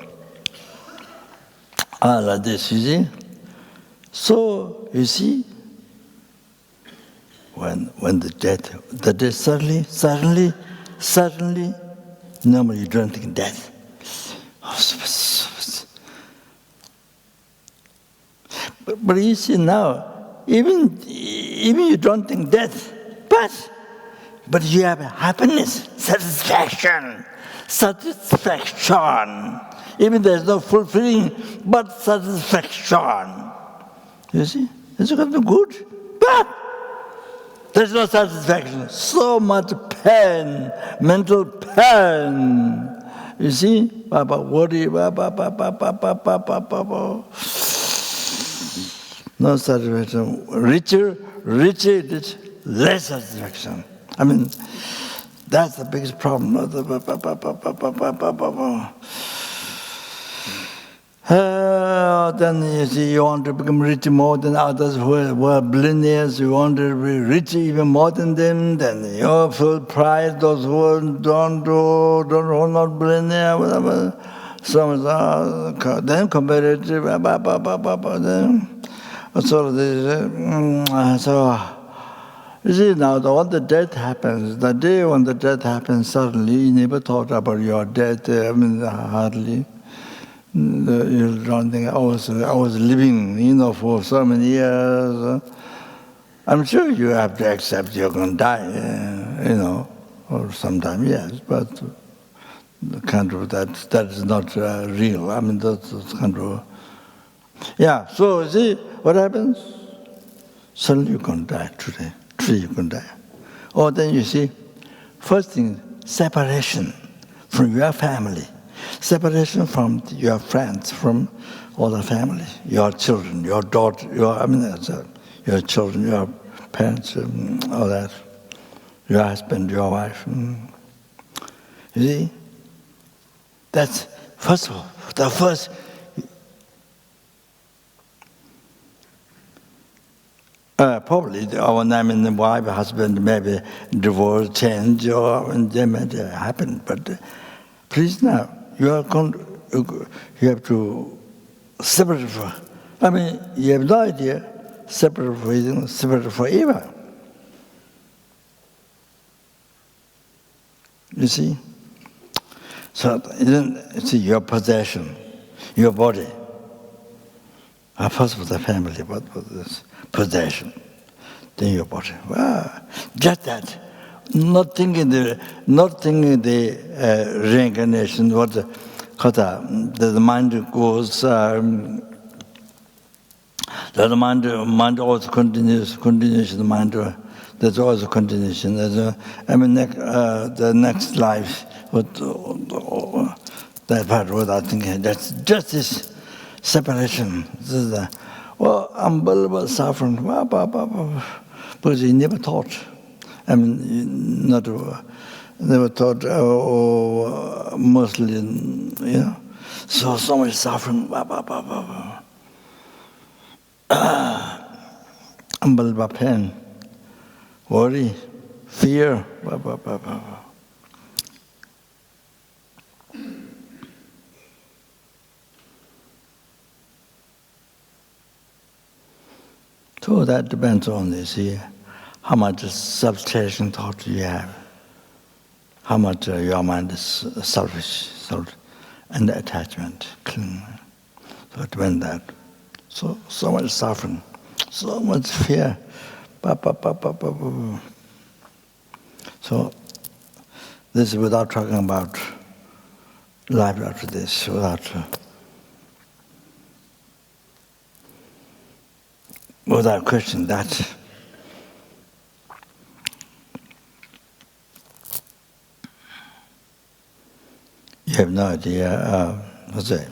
like this, you see. So, you see, when the death suddenly, normally you don't think death. But you see now, even you don't think death, but you have happiness, satisfaction. Even there's no fulfilling, but satisfaction. You see, it's going to be good, but there's no satisfaction. So much pain, mental pain. You see, worry, no satisfaction. Richer, less satisfaction. I mean, that's the biggest problem. Then you see, you want to become rich more than others who are billionaires. You want to be rich even more than them. Then you feel pride. Those who don't not billionaire, whatever. Then comparative. So you see now, when the death happens, the day when the death happens, suddenly you never thought about your death. I mean, hardly. You don't think I was living, for so many years. I'm sure you have to accept you're going to die, or sometime, yes, but kind of that is not real. I mean, that's kind of. Yeah, so see what happens? Suddenly you're going to die today. You're going to die. Or then you see, first thing, separation from your family. Separation from your friends, from all the family, your children, your daughter, your children, your parents, all that, your husband, your wife. You see, that's first of all, the first. Probably when I'm in the husband, maybe divorce, change, or they may happen, but Please now, you have to separate for. I mean, you have no idea. Separate for within, separate forever. You see? So then, see your possession, your body. First for the family, but for this possession, then your body. Wow, just that. Not thinking the reincarnation. What the mind goes. The mind also continues. The mind. There's also continuation. The next life. That part. What I think that's just this separation. This is unbelievable suffering. Because he never thought. Never thought, mostly, so much suffering. Unbelievable pain, worry, fear. So that depends on this here. How much subtraction thought you have, how much your mind is selfish, and attachment, cling. So it went that. So much suffering, so much fear. So this is without talking about life after this, without question that. You have no idea, what's that?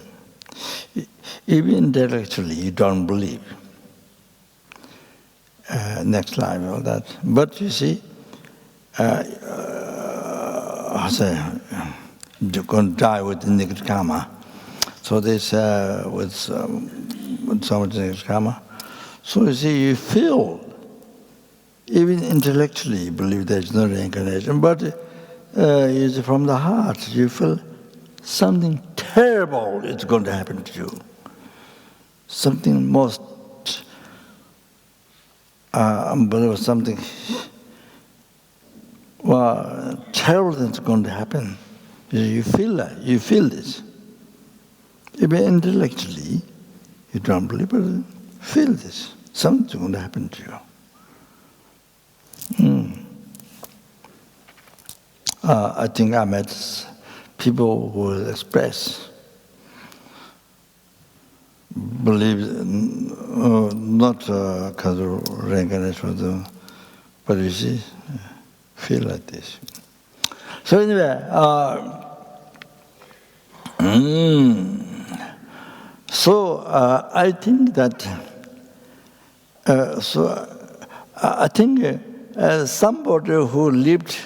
Even intellectually, you don't believe next life, all that. But you see, you're going to die with the negative karma. So this, with so much negative karma. So you see, you feel, even intellectually, you believe there's no reincarnation, but it's from the heart. You feel something terrible is going to happen to you. Something most unbelievable, something terrible is going to happen. You feel that, you feel this. Even intellectually, you don't believe, but feel this. Something's going to happen to you. I think I met people who will express, believe, not because of reincarnation, but you see, feel like this. So anyway, I think that, somebody who lived,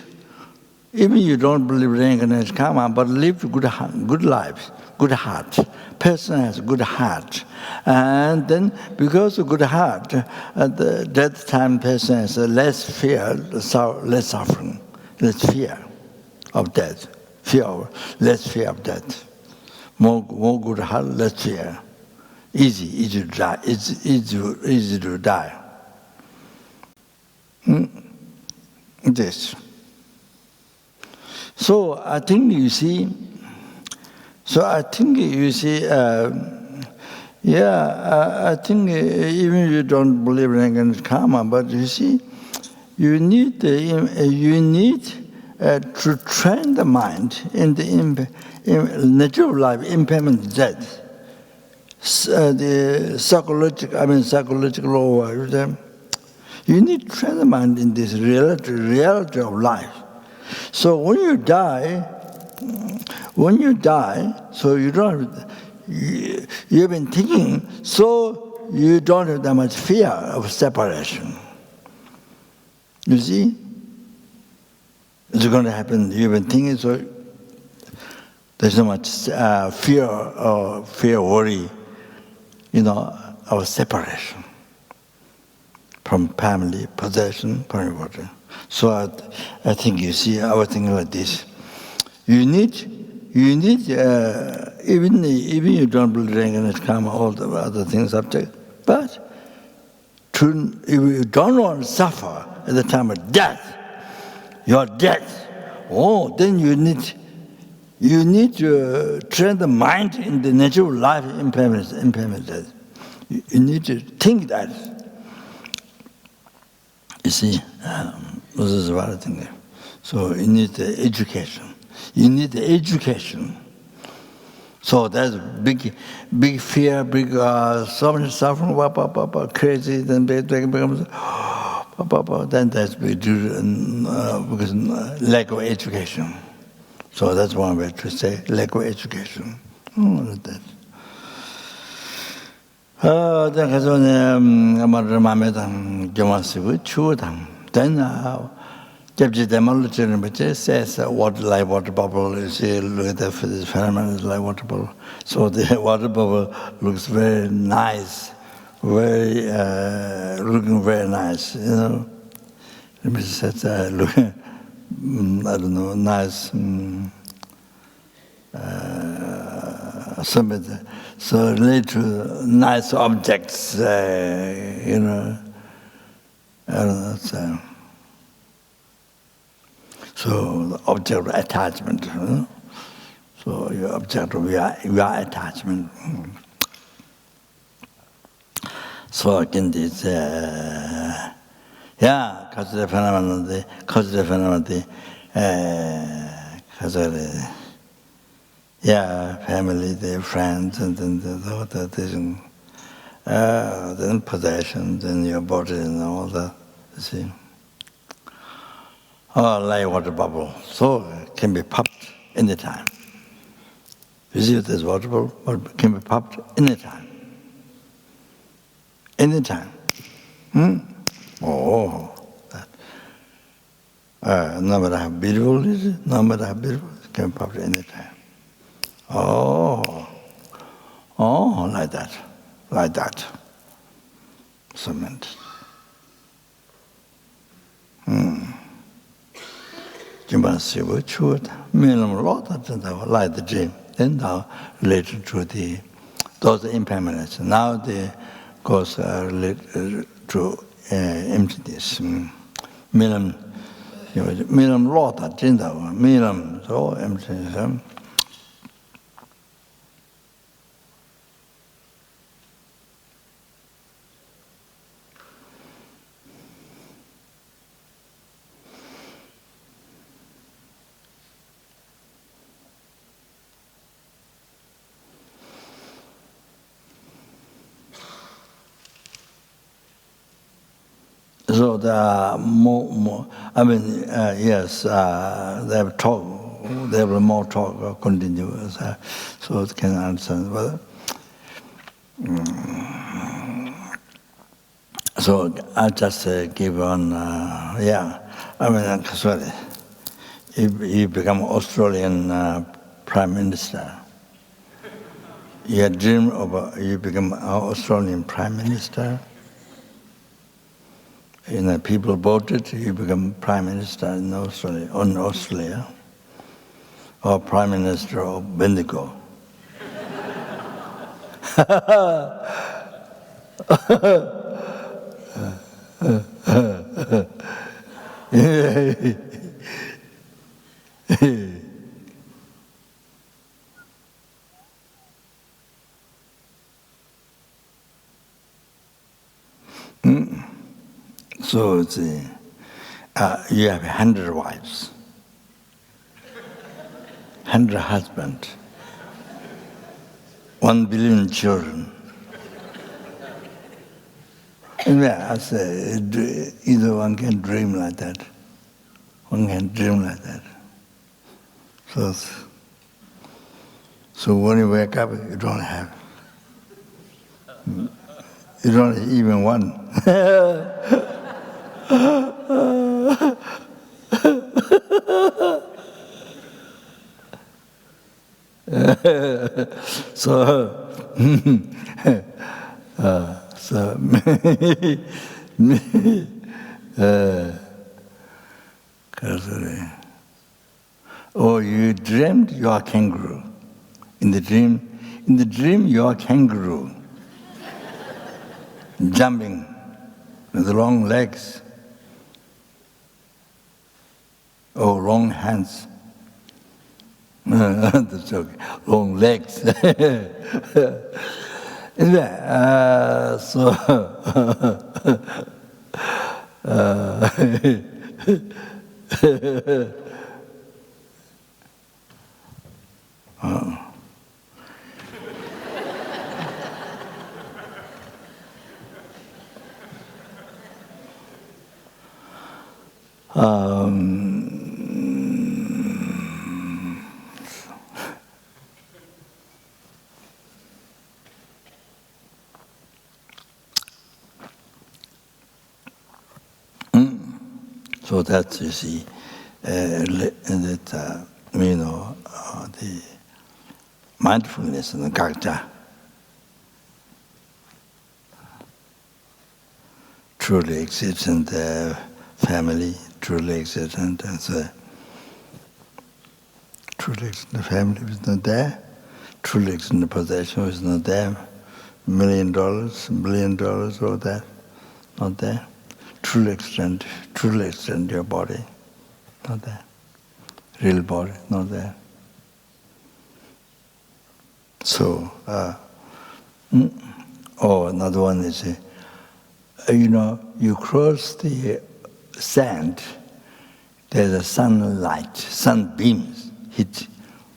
even you don't believe reincarnation karma, but lived good life, good heart. Person has a good heart. And then because of good heart, at the death time person has less fear, less suffering, less fear of death. Less fear of death. More good heart, less fear. Easy to die. It's easy to die. This. So I think you see. I think even you don't believe in karma, but you see, you need to train the mind in the natural life, impermanent death. The psychological. You need to train the mind in this reality of life. So when you die, so you don't. You've been thinking, so you don't have that much fear of separation. You see? It's going to happen. You've been thinking, so there's so much fear, worry, of separation from family, possession, from everything. So I think you see, I was thinking like this. You need even you don't believe in karma, all the other things subject, but if you don't want to suffer at the time of death, your death, then you need to train the mind in the natural life impermanence. You need to think that. You see, this is what I think. So you need the education. So there's big fear, so much suffering, crazy, then becomes, then that's because lack of education. So that's one way to say lack of education. Then says water bubble. You see, look at this phenomenon is like water bubble. So the water bubble looks very nice, looking very nice. Let me say look, I don't know, nice. So related to nice objects, I don't know. So the object of attachment. So your object of your attachment. So again, this causative phenomenon, family, their friends, and then possessions, and your body, and all that. You see. Like water bubble, so it can be popped anytime. You see this water bubble, but it can be popped anytime. Anytime. That. No matter how beautiful it is, it can be popped anytime. Like that. Cement. Like the dream. Then now related to those impermanence. Now the goes related to emptiness. Milam lota, milam, so emptiness. So there are more. I mean, yes, they have talk. They have more talk continuous, so it can understand. But so I just give on. I mean, sorry. You become Australian Prime Minister. You dream of you become Australian Prime Minister. People voted, you become Prime Minister in Australia, or Prime Minister of Bendigo. So you have 100 wives, 100 husbands, 1 billion children. And I say, either one can dream like that. One can dream like that. So when you wake up, you don't have. You don't have even one. Or you dreamed you are kangaroo. In the dream you are kangaroo, jumping with long legs or long hands. That's okay. Long legs. So that you see, the mindfulness and the kakta truly exists in the family, truly exists in truly exists in the family is not there, truly exists in the possession is not there, $1 million, $1 billion, all that, not there. Truly extend your body, not there. Real body, not there. So, another one is, you cross the sand, there's a sunlight, sunbeams hit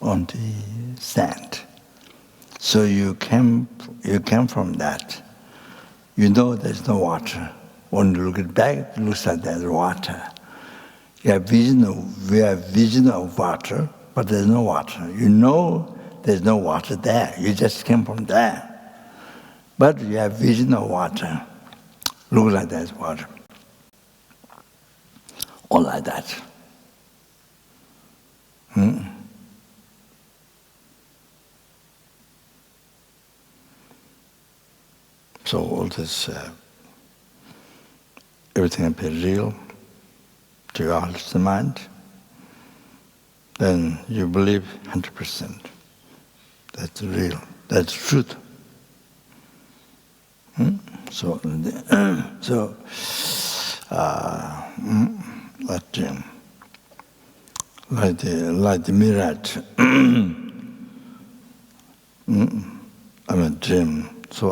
on the sand. So you came from that. You know there's no water. When you look at back, it looks like there's water. We have vision of water, but there's no water. You know there's no water there. You just came from there. But you have vision of water. Look like there's water. Or like that. So all this, everything appears real to your heart and mind, then you believe 100%. That's real. That's truth. So like the mirage. I'm a dream. So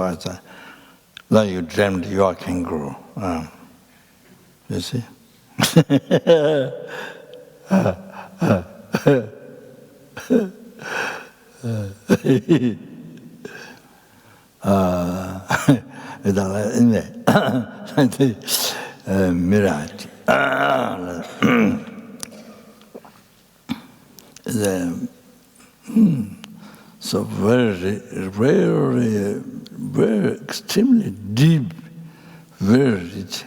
like you dreamed you are kangaroo. You see? Mirage. So very extremely deep, very rich,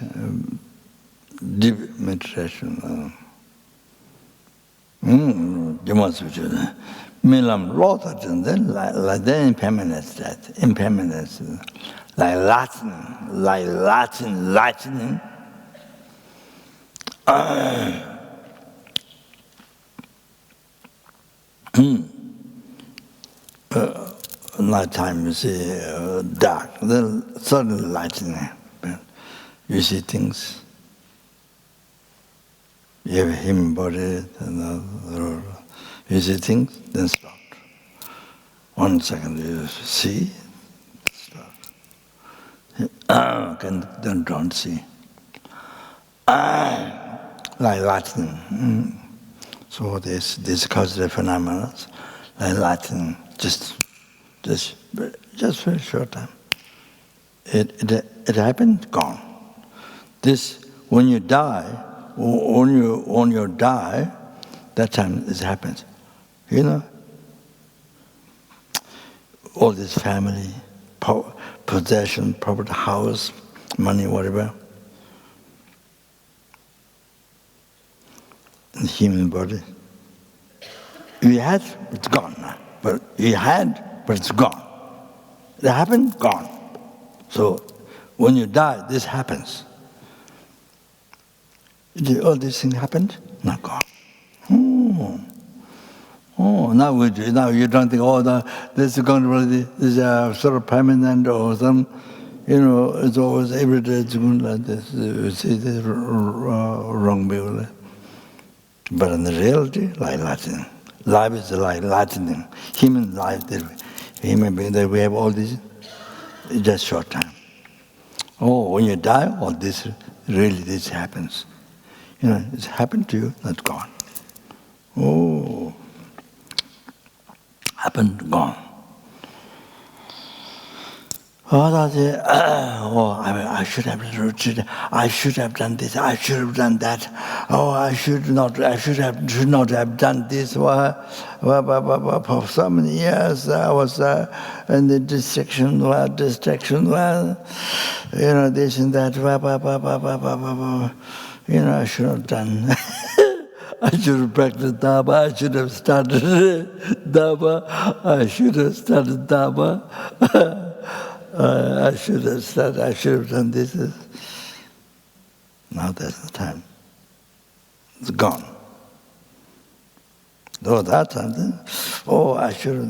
deep meditation. Milam lot and then like the impermanence, like lightning. Nighttime you see dark, then suddenly lightning. You see things. You have a human body, you see things, then stop. 1 second you see, stop. Then don't see. Like lightning. So this causes phenomena like lightning, just very short time. It happened, gone. This when you die, when you die, that time this happens. All this family, possession, property, house, money, whatever. The human body. You had, it's gone now. But you had, but it's gone. It happened, gone. So when you die, this happens. All these things happened, not gone. Oh, now you don't think, oh, this is going to be this sort of permanent or some, it's always every day it's going like this. You see this wrong way. But in the reality, like lightning. Life is like lightning. Human life, human being, that we have all this, it's just short time. Oh, when you die, all this, really this happens. It's happened to you, not gone. Oh, happened, gone. I should have rooted. I should have done this. I should have done that. Oh, I should not have done this. For so many years I was in the distraction. This and that. I should have done. I should have practiced Dharma. I should have started Dharma. I should have started Dharma. I should have done this. Now that's the time. It's gone. Though that time, I should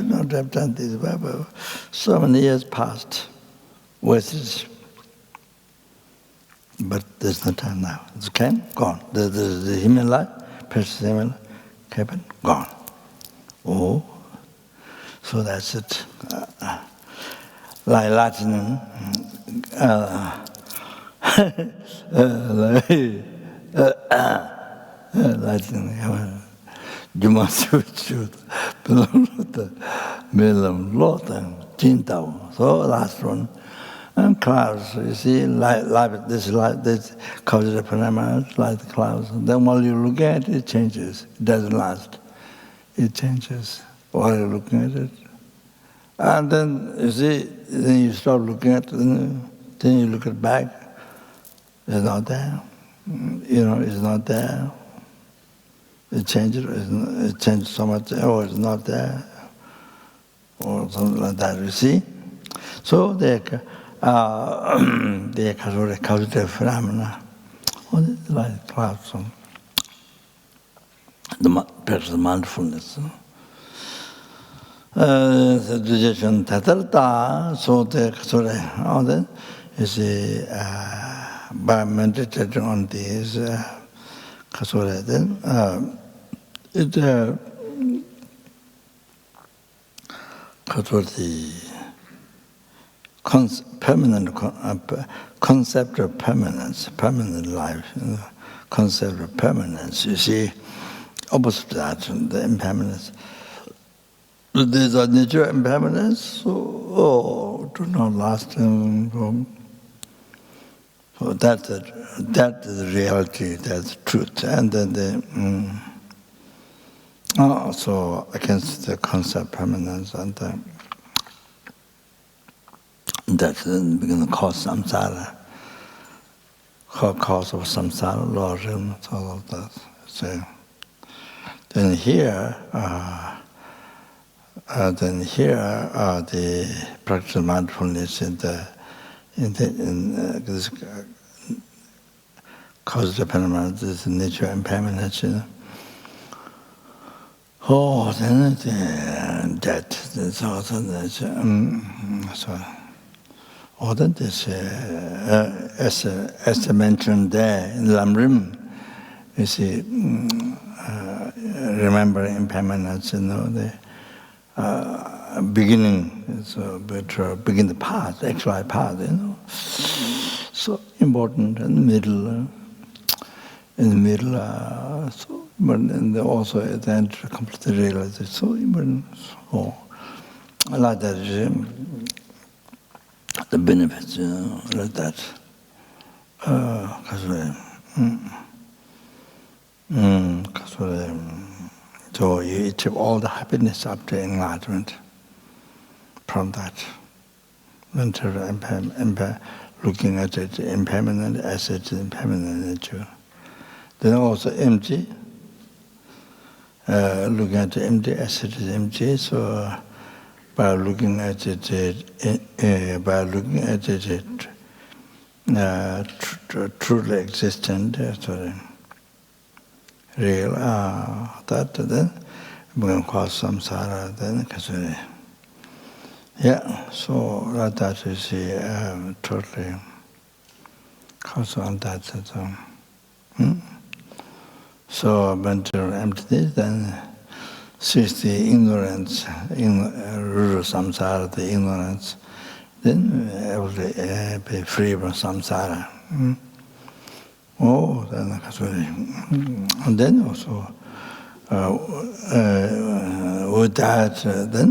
not have done this. So many years passed, wasted. But there's no time now. It's came, gone. The human life, precious human life, came, gone. Oh, so that's it. Like Latin, Latin, Jumasut, Melam, Lotan, Jintao. So last one. And clouds, you see, this causes phenomena like the clouds. Then while you look at it, it changes. It doesn't last. It changes while you're looking at it. And then, you see, then you stop looking at it, then you look at it back. It's not there. It's not there. It changes. It changes so much. Oh, it's not there. Or something like that, you see? So they causative phenomena. Like clouds. The practice of mindfulness. Digestion tatarta, so then is by meditating on this, then it the permanent concept of permanence, permanent life, concept of permanence. You see, opposite to that, the impermanence. These are nature impermanence, do not last. So that is the reality, that's truth. And then so against the concept of permanence, and that's going to cause samsara, cause of samsara, Lord, all of that. So then here, the practice of mindfulness in this causative phenomena, this nature impermanence, Oh, then death. There's also so. All that is, as I mentioned there in Lamrim, you see, remembering impermanence, the beginning, so better begin the path, actual path, so important. In the middle, so, but also at the end, completely realize it's so important. So, I like that. The benefits, like that. So you achieve all the happiness after enlightenment from that. Looking at it impermanent as it is impermanent nature. Then also empty. Looking at the empty as it is empty. So by looking at it, truly existent, real, that then we cause samsara, then yeah, so that is totally cause on that. So mental emptiness, then sees the ignorance, in ruru samsara, the ignorance, then will be free from samsara. Oh, then and then also with that, then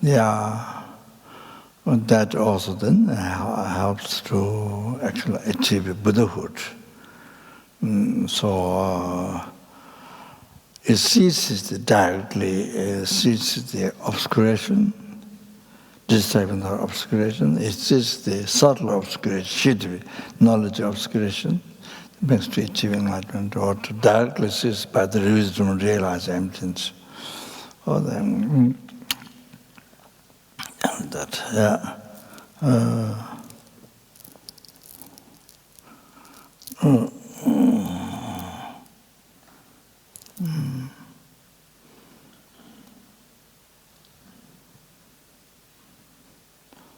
yeah, that also then helps to actually achieve Buddhahood. So it ceases directly, ceases the obscuration, this type of obscuration. It ceases the subtle obscuration, knowledge obscuration, brings to achieving enlightenment, or to directly cease by the wisdom realize emptiness. Or then that, yeah.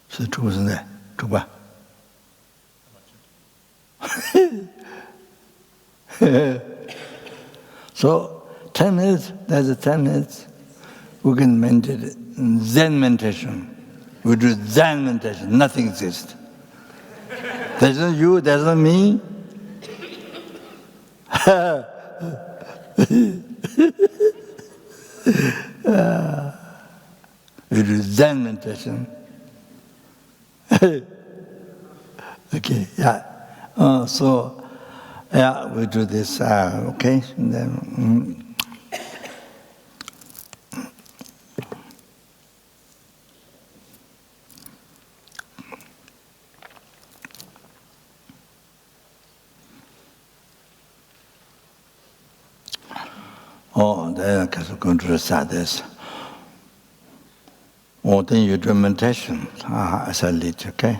So it wasn't there. Too bad. So 10 minutes, that's 10 minutes. We can meditate Zen meditation. We do Zen meditation, nothing exists. There's not you, there's not me. We do Zen meditation. Okay, yeah. So, yeah, we do this, okay? And then, then 계속 going to recite this. Then you do meditation as I lead, okay?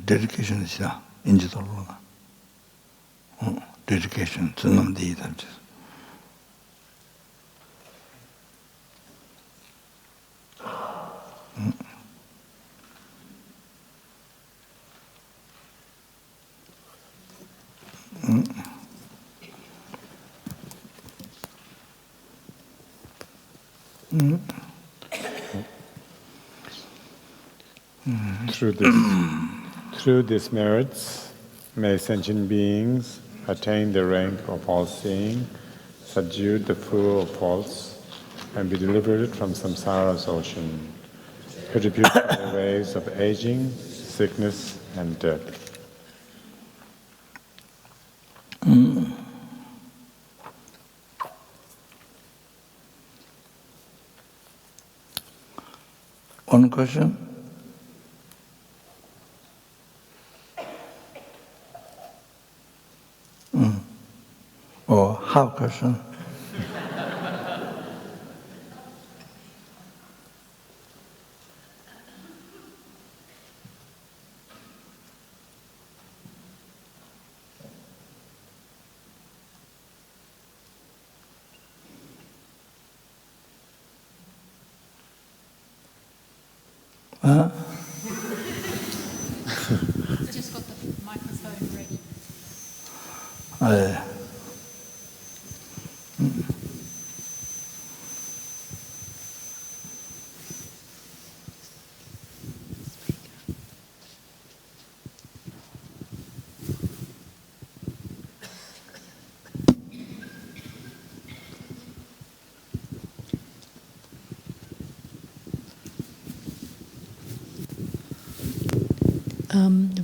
dedication is 인지도로나. dedication, 전남대이다. Through these merits, may sentient beings attain the rank of all-seeing, subdue the fool of faults, and be delivered from samsara's ocean, contribute to the ways of aging, sickness, and death. One question? Or half question? Huh? Just got the microphone ready.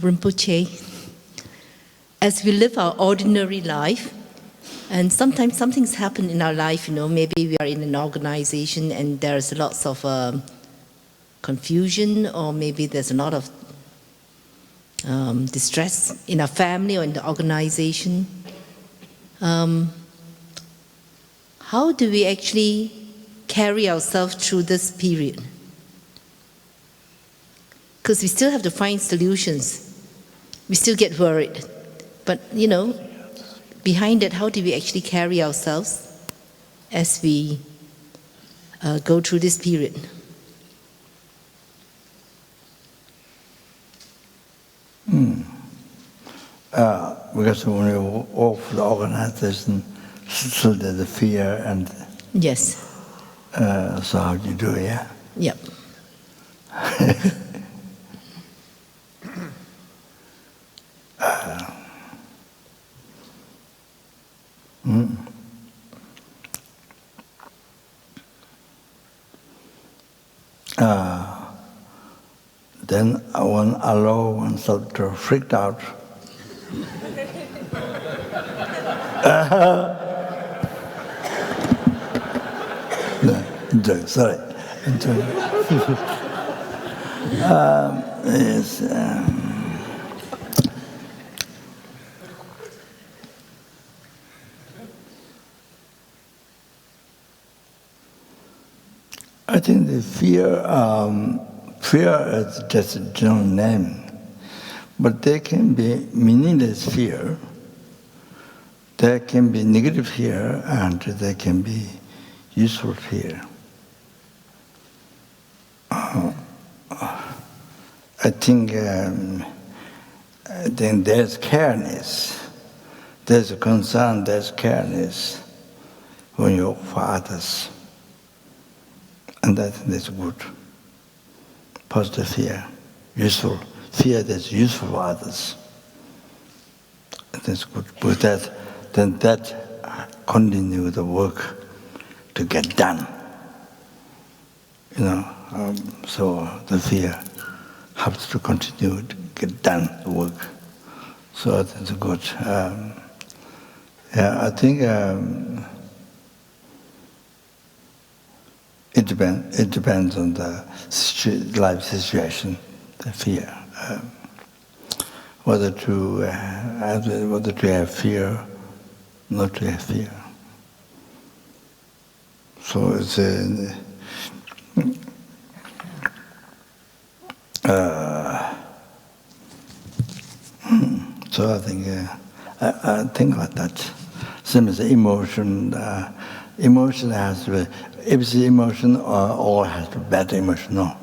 Rinpoche, as we live our ordinary life, and sometimes something's happened in our life, maybe we are in an organization and there's lots of confusion, or maybe there's a lot of distress in our family or in the organization. How do we actually carry ourselves through this period? Because we still have to find solutions. We still get worried. But, behind that, how do we actually carry ourselves as we go through this period? Because when you work for the organization, still there's the fear and... Yes. So how do you do it, yeah? Yep. Then one allow oneself to freak out. No, sorry. Yes, I think the fear is just a general name, but there can be meaningless fear, there can be negative fear, and there can be useful fear. I think then there's careness, there's a concern, there's careness when you're for others. And that's good. Positive fear, useful fear that's useful for others. That's good. With that, then that continue the work to get done. So the fear has to continue to get done the work. So that's good. I think it depends on the life situation, the fear. Whether to have fear, not to have fear. So it's so I think like that. Same as emotion. Emotion has to be, if it's emotion or has to be bad emotion, no.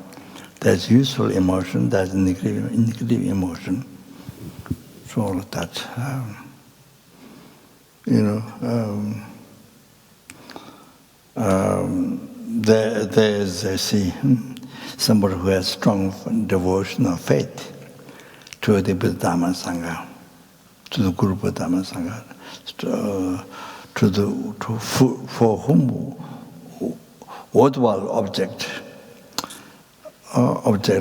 There's useful emotion, there's negative emotion. So all of that. There's, I see, somebody who has strong devotion or faith to the Buddha Dhamma Sangha, to the Guru Buddha Dhamma Sangha, for whom worthwhile object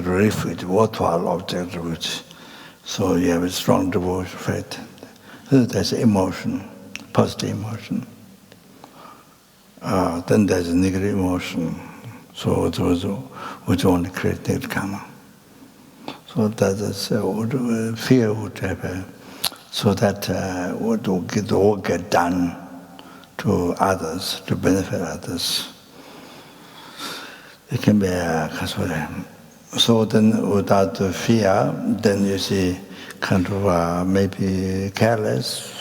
refuge, worthwhile object refuge. So you have a strong devotion, faith. There's emotion, positive emotion. Then there's a negative emotion. So those which only create negative karma. So that is fear would have, so that would get the work get done to others, to benefit others. It can be so then without the fear, then you see kind of maybe careless,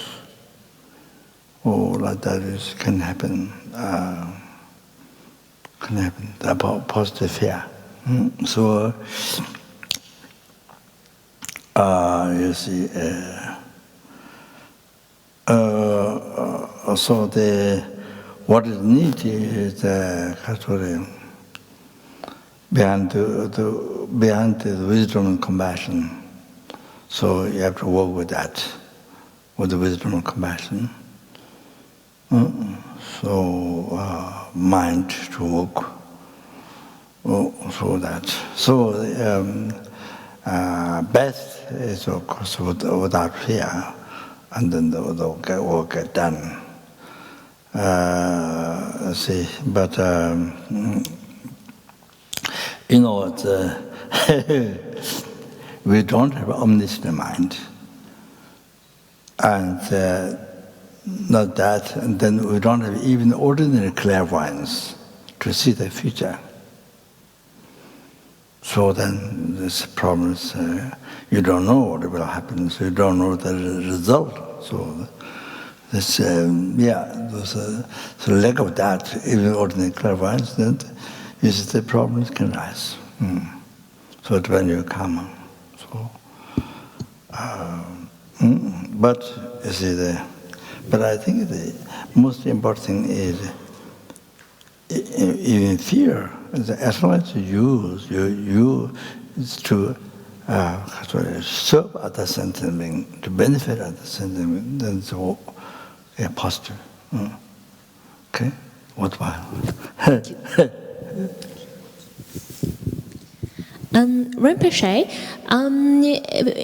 or like that can happen. Can happen. About positive fear. So you see. So what is needed is behind the wisdom and compassion. So you have to work with that, with the wisdom and compassion. So mind to work. So that. So best is of course without fear, and then the work get done. See, but we don't have omniscient mind, and not that, and then we don't have even ordinary clairvoyance to see the future. So then this problem is you don't know what will happen, so you don't know the result. So this, so lack of that, even ordinary clairvoyance, then you see the problems can rise. So it when you come. So, but you see but I think the most important thing is even fear. As long as you use to serve other sentient being, to benefit other sentient being, then it's all positive. Okay, worthwhile. Rinpoche,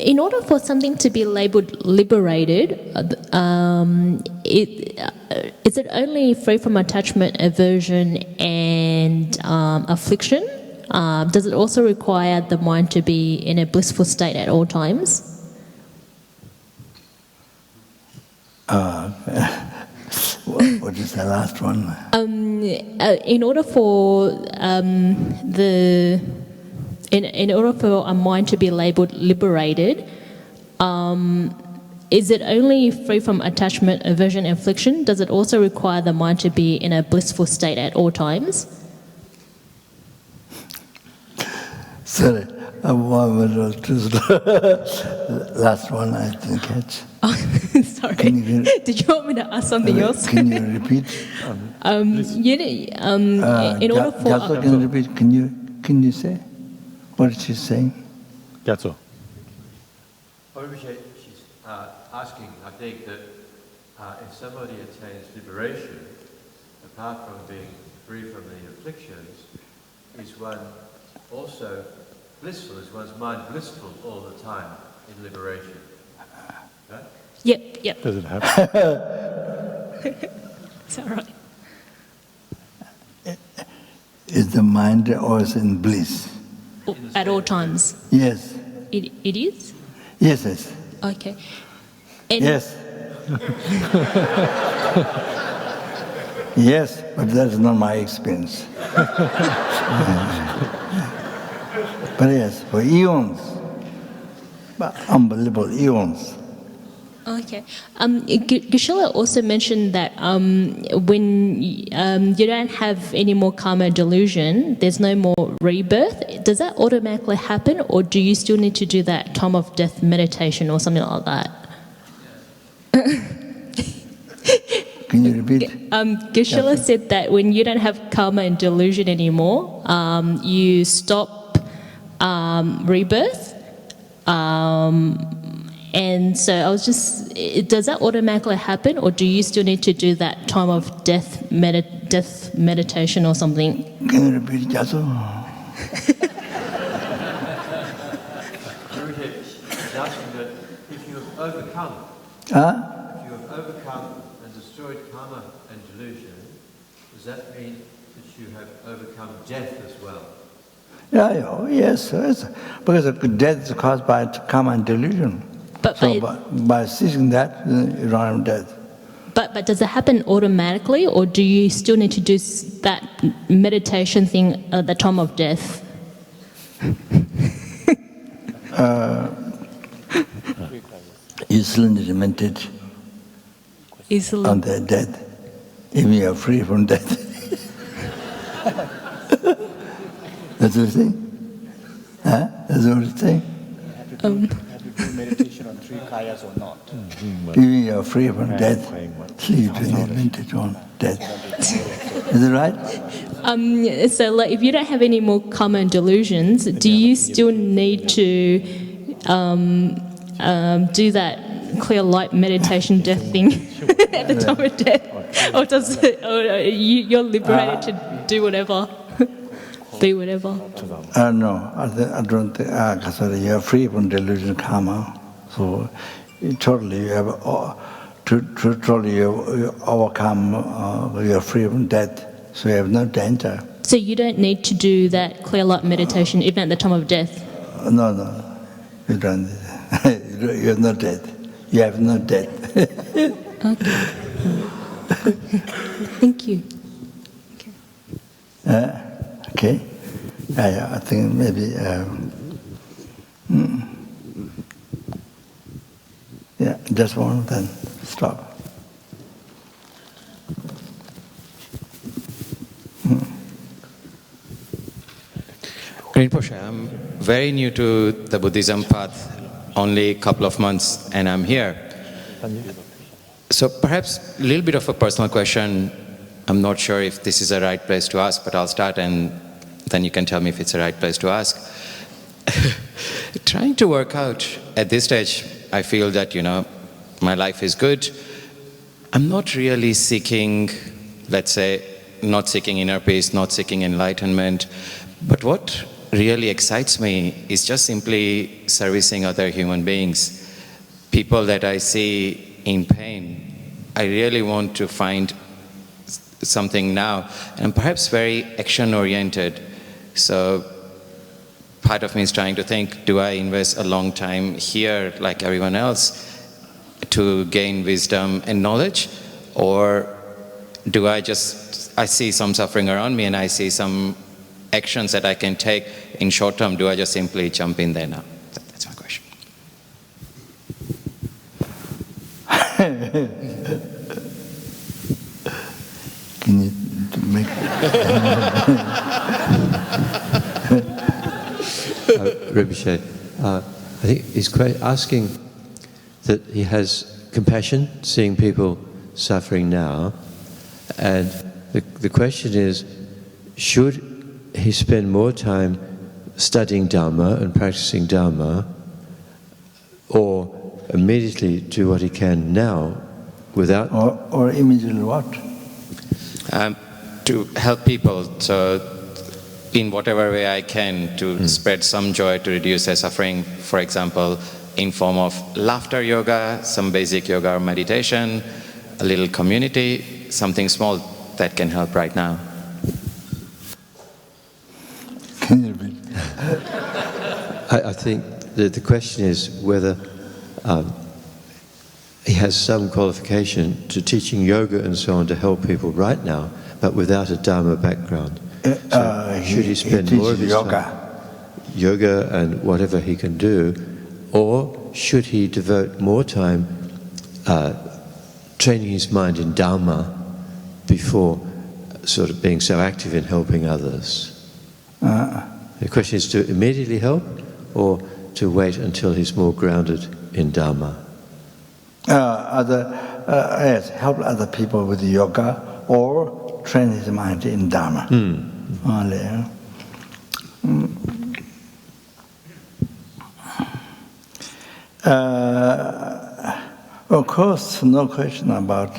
in order for something to be labeled liberated, is it only free from attachment, aversion, and affliction? Does it also require the mind to be in a blissful state at all times? What is the last one? In order for in order for a mind to be labeled liberated, is it only free from attachment, aversion, and affliction? Does it also require the mind to be in a blissful state at all times? Sorry, last one I didn't catch. Oh, sorry. Can you- Did you want me to ask something else? Can you repeat? In order for Gyatso, can you repeat? Can you say what she's saying? Gyatso. She's asking, I think, that if somebody attains liberation, apart from being free from the afflictions, is one also blissful? Is one's mind blissful all the time in liberation? Right? Yep. Does it happen? It's all right. Is the mind always in bliss? At all times. Yes. It is? Yes. Okay. And Yes. Yes, but that's not my experience. But yes, for eons, but unbelievable eons. Okay. Geshe-la also mentioned that when you don't have any more karma delusion, there's no more rebirth. Does that automatically happen, or do you still need to do that time of death meditation or something like that? Can you repeat? Geshe-la said that when you don't have karma and delusion anymore, you stop rebirth. And so I was just, does that automatically happen, or do you still need to do that time of death meditation or something? Can you repeat, Gyatso? She's asking that if you have overcome, Huh? if you have overcome and destroyed karma and delusion, does that mean that you have overcome death as well? Yes. Because death is caused by karma and delusion. But So by ceasing that, you don't have death. But does it happen automatically, or do you still need to do that meditation thing at the time of death? You still need to meditate Easily. on the death, even you are free from death. That's what you're saying? Huh? That's what you're saying? Have you do meditation on three kayas or not? Even you are free from death, still you do meditate on death. Is it right? So like, if you don't have any more karma and delusions, do you still need to do that clear light meditation death thing at the time of death? Or you're liberated to do whatever, be whatever? No, I don't think, because you are free from delusion karma. So totally you have, totally you overcome, you are free from death. So you have no danger. So you don't need to do that clear light meditation even at the time of death? No, you don't. You are not dead. You have no death. Okay. Thank you. Okay. I think maybe. Yeah, just one, then stop. Rinpoche, I'm very new to the Buddhism path, only a couple of months, and I'm here. So perhaps a little bit of a personal question. I'm not sure if this is the right place to ask, but I'll start and then you can tell me if it's the right place to ask. Trying to work out at this stage, I feel that, my life is good. I'm not really seeking, let's say, not seeking inner peace, not seeking enlightenment, but what really excites me is just simply servicing other human beings. People that I see in pain, I really want to find something now, and perhaps very action-oriented. So part of me is trying to think, do I invest a long time here like everyone else to gain wisdom and knowledge, or do I see some suffering around me and I see some actions that I can take in short term, do I just simply jump in there now? That's my question. Can you make Rinpoche, I think he's asking that he has compassion, seeing people suffering now, and the question is, should he spend more time studying Dhamma and practicing Dhamma, or immediately do what he can now without... Or immediately what? To help people, so in whatever way I can, to spread some joy, to reduce their suffering, for example, in form of laughter yoga, some basic yoga or meditation, a little community, something small that can help right now. Can you repeat? I think the question is whether he has some qualification to teaching yoga and so on to help people right now, but without a Dharma background. So should he spend more of his time yoga and whatever he can do, or should he devote more time training his mind in Dhamma before sort of being so active in helping others? The question is to immediately help, or to wait until he's more grounded in Dhamma? Yes, help other people with yoga, or train his mind in Dhamma. Only. Of course, no question about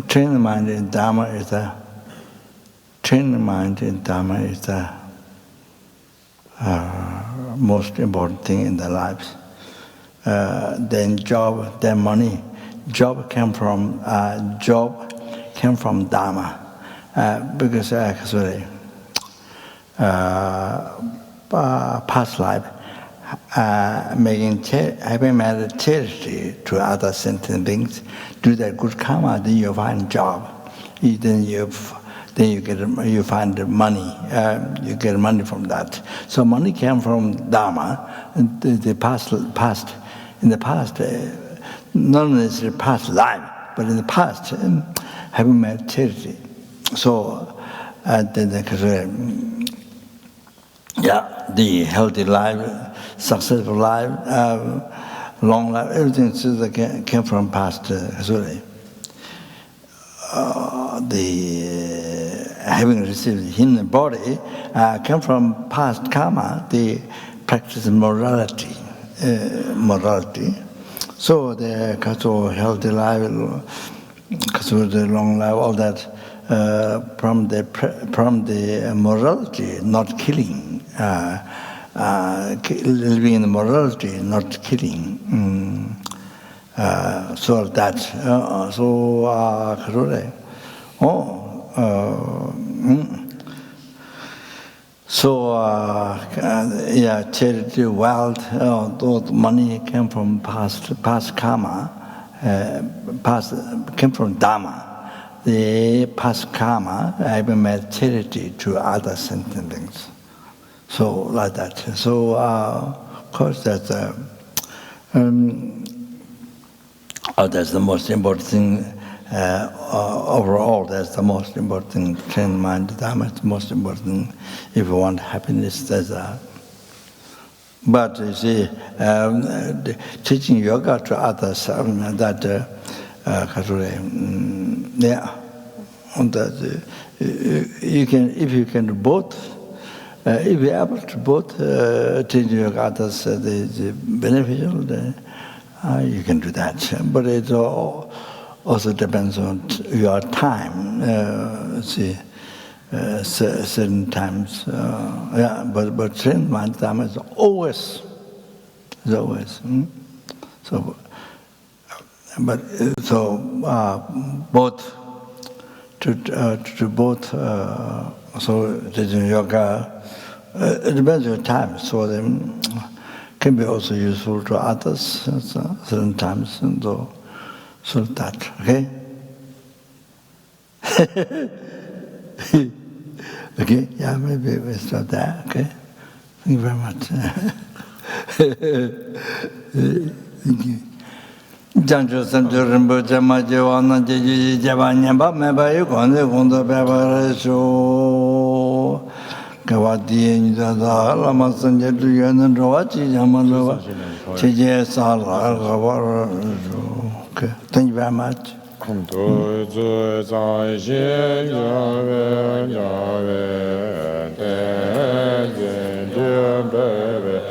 training mind in Dhamma is the most important thing in their lives. Then job, then money. Job came from Dhamma, because actually past life having made charity to other sentient beings, do that good karma, then you find job, then you find money, you get money from that. So money came from Dhamma, the past, in the past, not necessarily past life, but in the past, having made charity. So, the healthy life, successful life, long life, everything came from past. Having received in the body came from past karma, the practice of morality. So the healthy life, the long life, all that from the morality, not killing, living in the morality, not killing. So that charity, wealth, those money came from past karma, came from Dhamma. The past karma having made charity to other sentient beings. So like that. So of course that's the most important thing. Overall, that's the most important thing. Train mind, Dhamma is the most important thing. If you want happiness, that's but you see, teaching yoga to others, you can, if you can do both, if you're able to both teach yoga others, the beneficial, you can do that. But it also depends on your time. Certain times, but trained mind Dhamma is always. So, both to both. So teaching yoga, it depends on your time. So then can be also useful to others certain times, and so that. Okay. Okay, yeah, maybe we stop there, okay? Thank you very much. Thank you. Janjo Sanjo Rimbo Jama Jawana Jaji Javanya Baba Konde Kondo Babaresho Kawati Nida Lama Sanja Duyan Roachi Yamanova Cheje Sala. Okay, thank you very much. Do zu za je ya ve de je be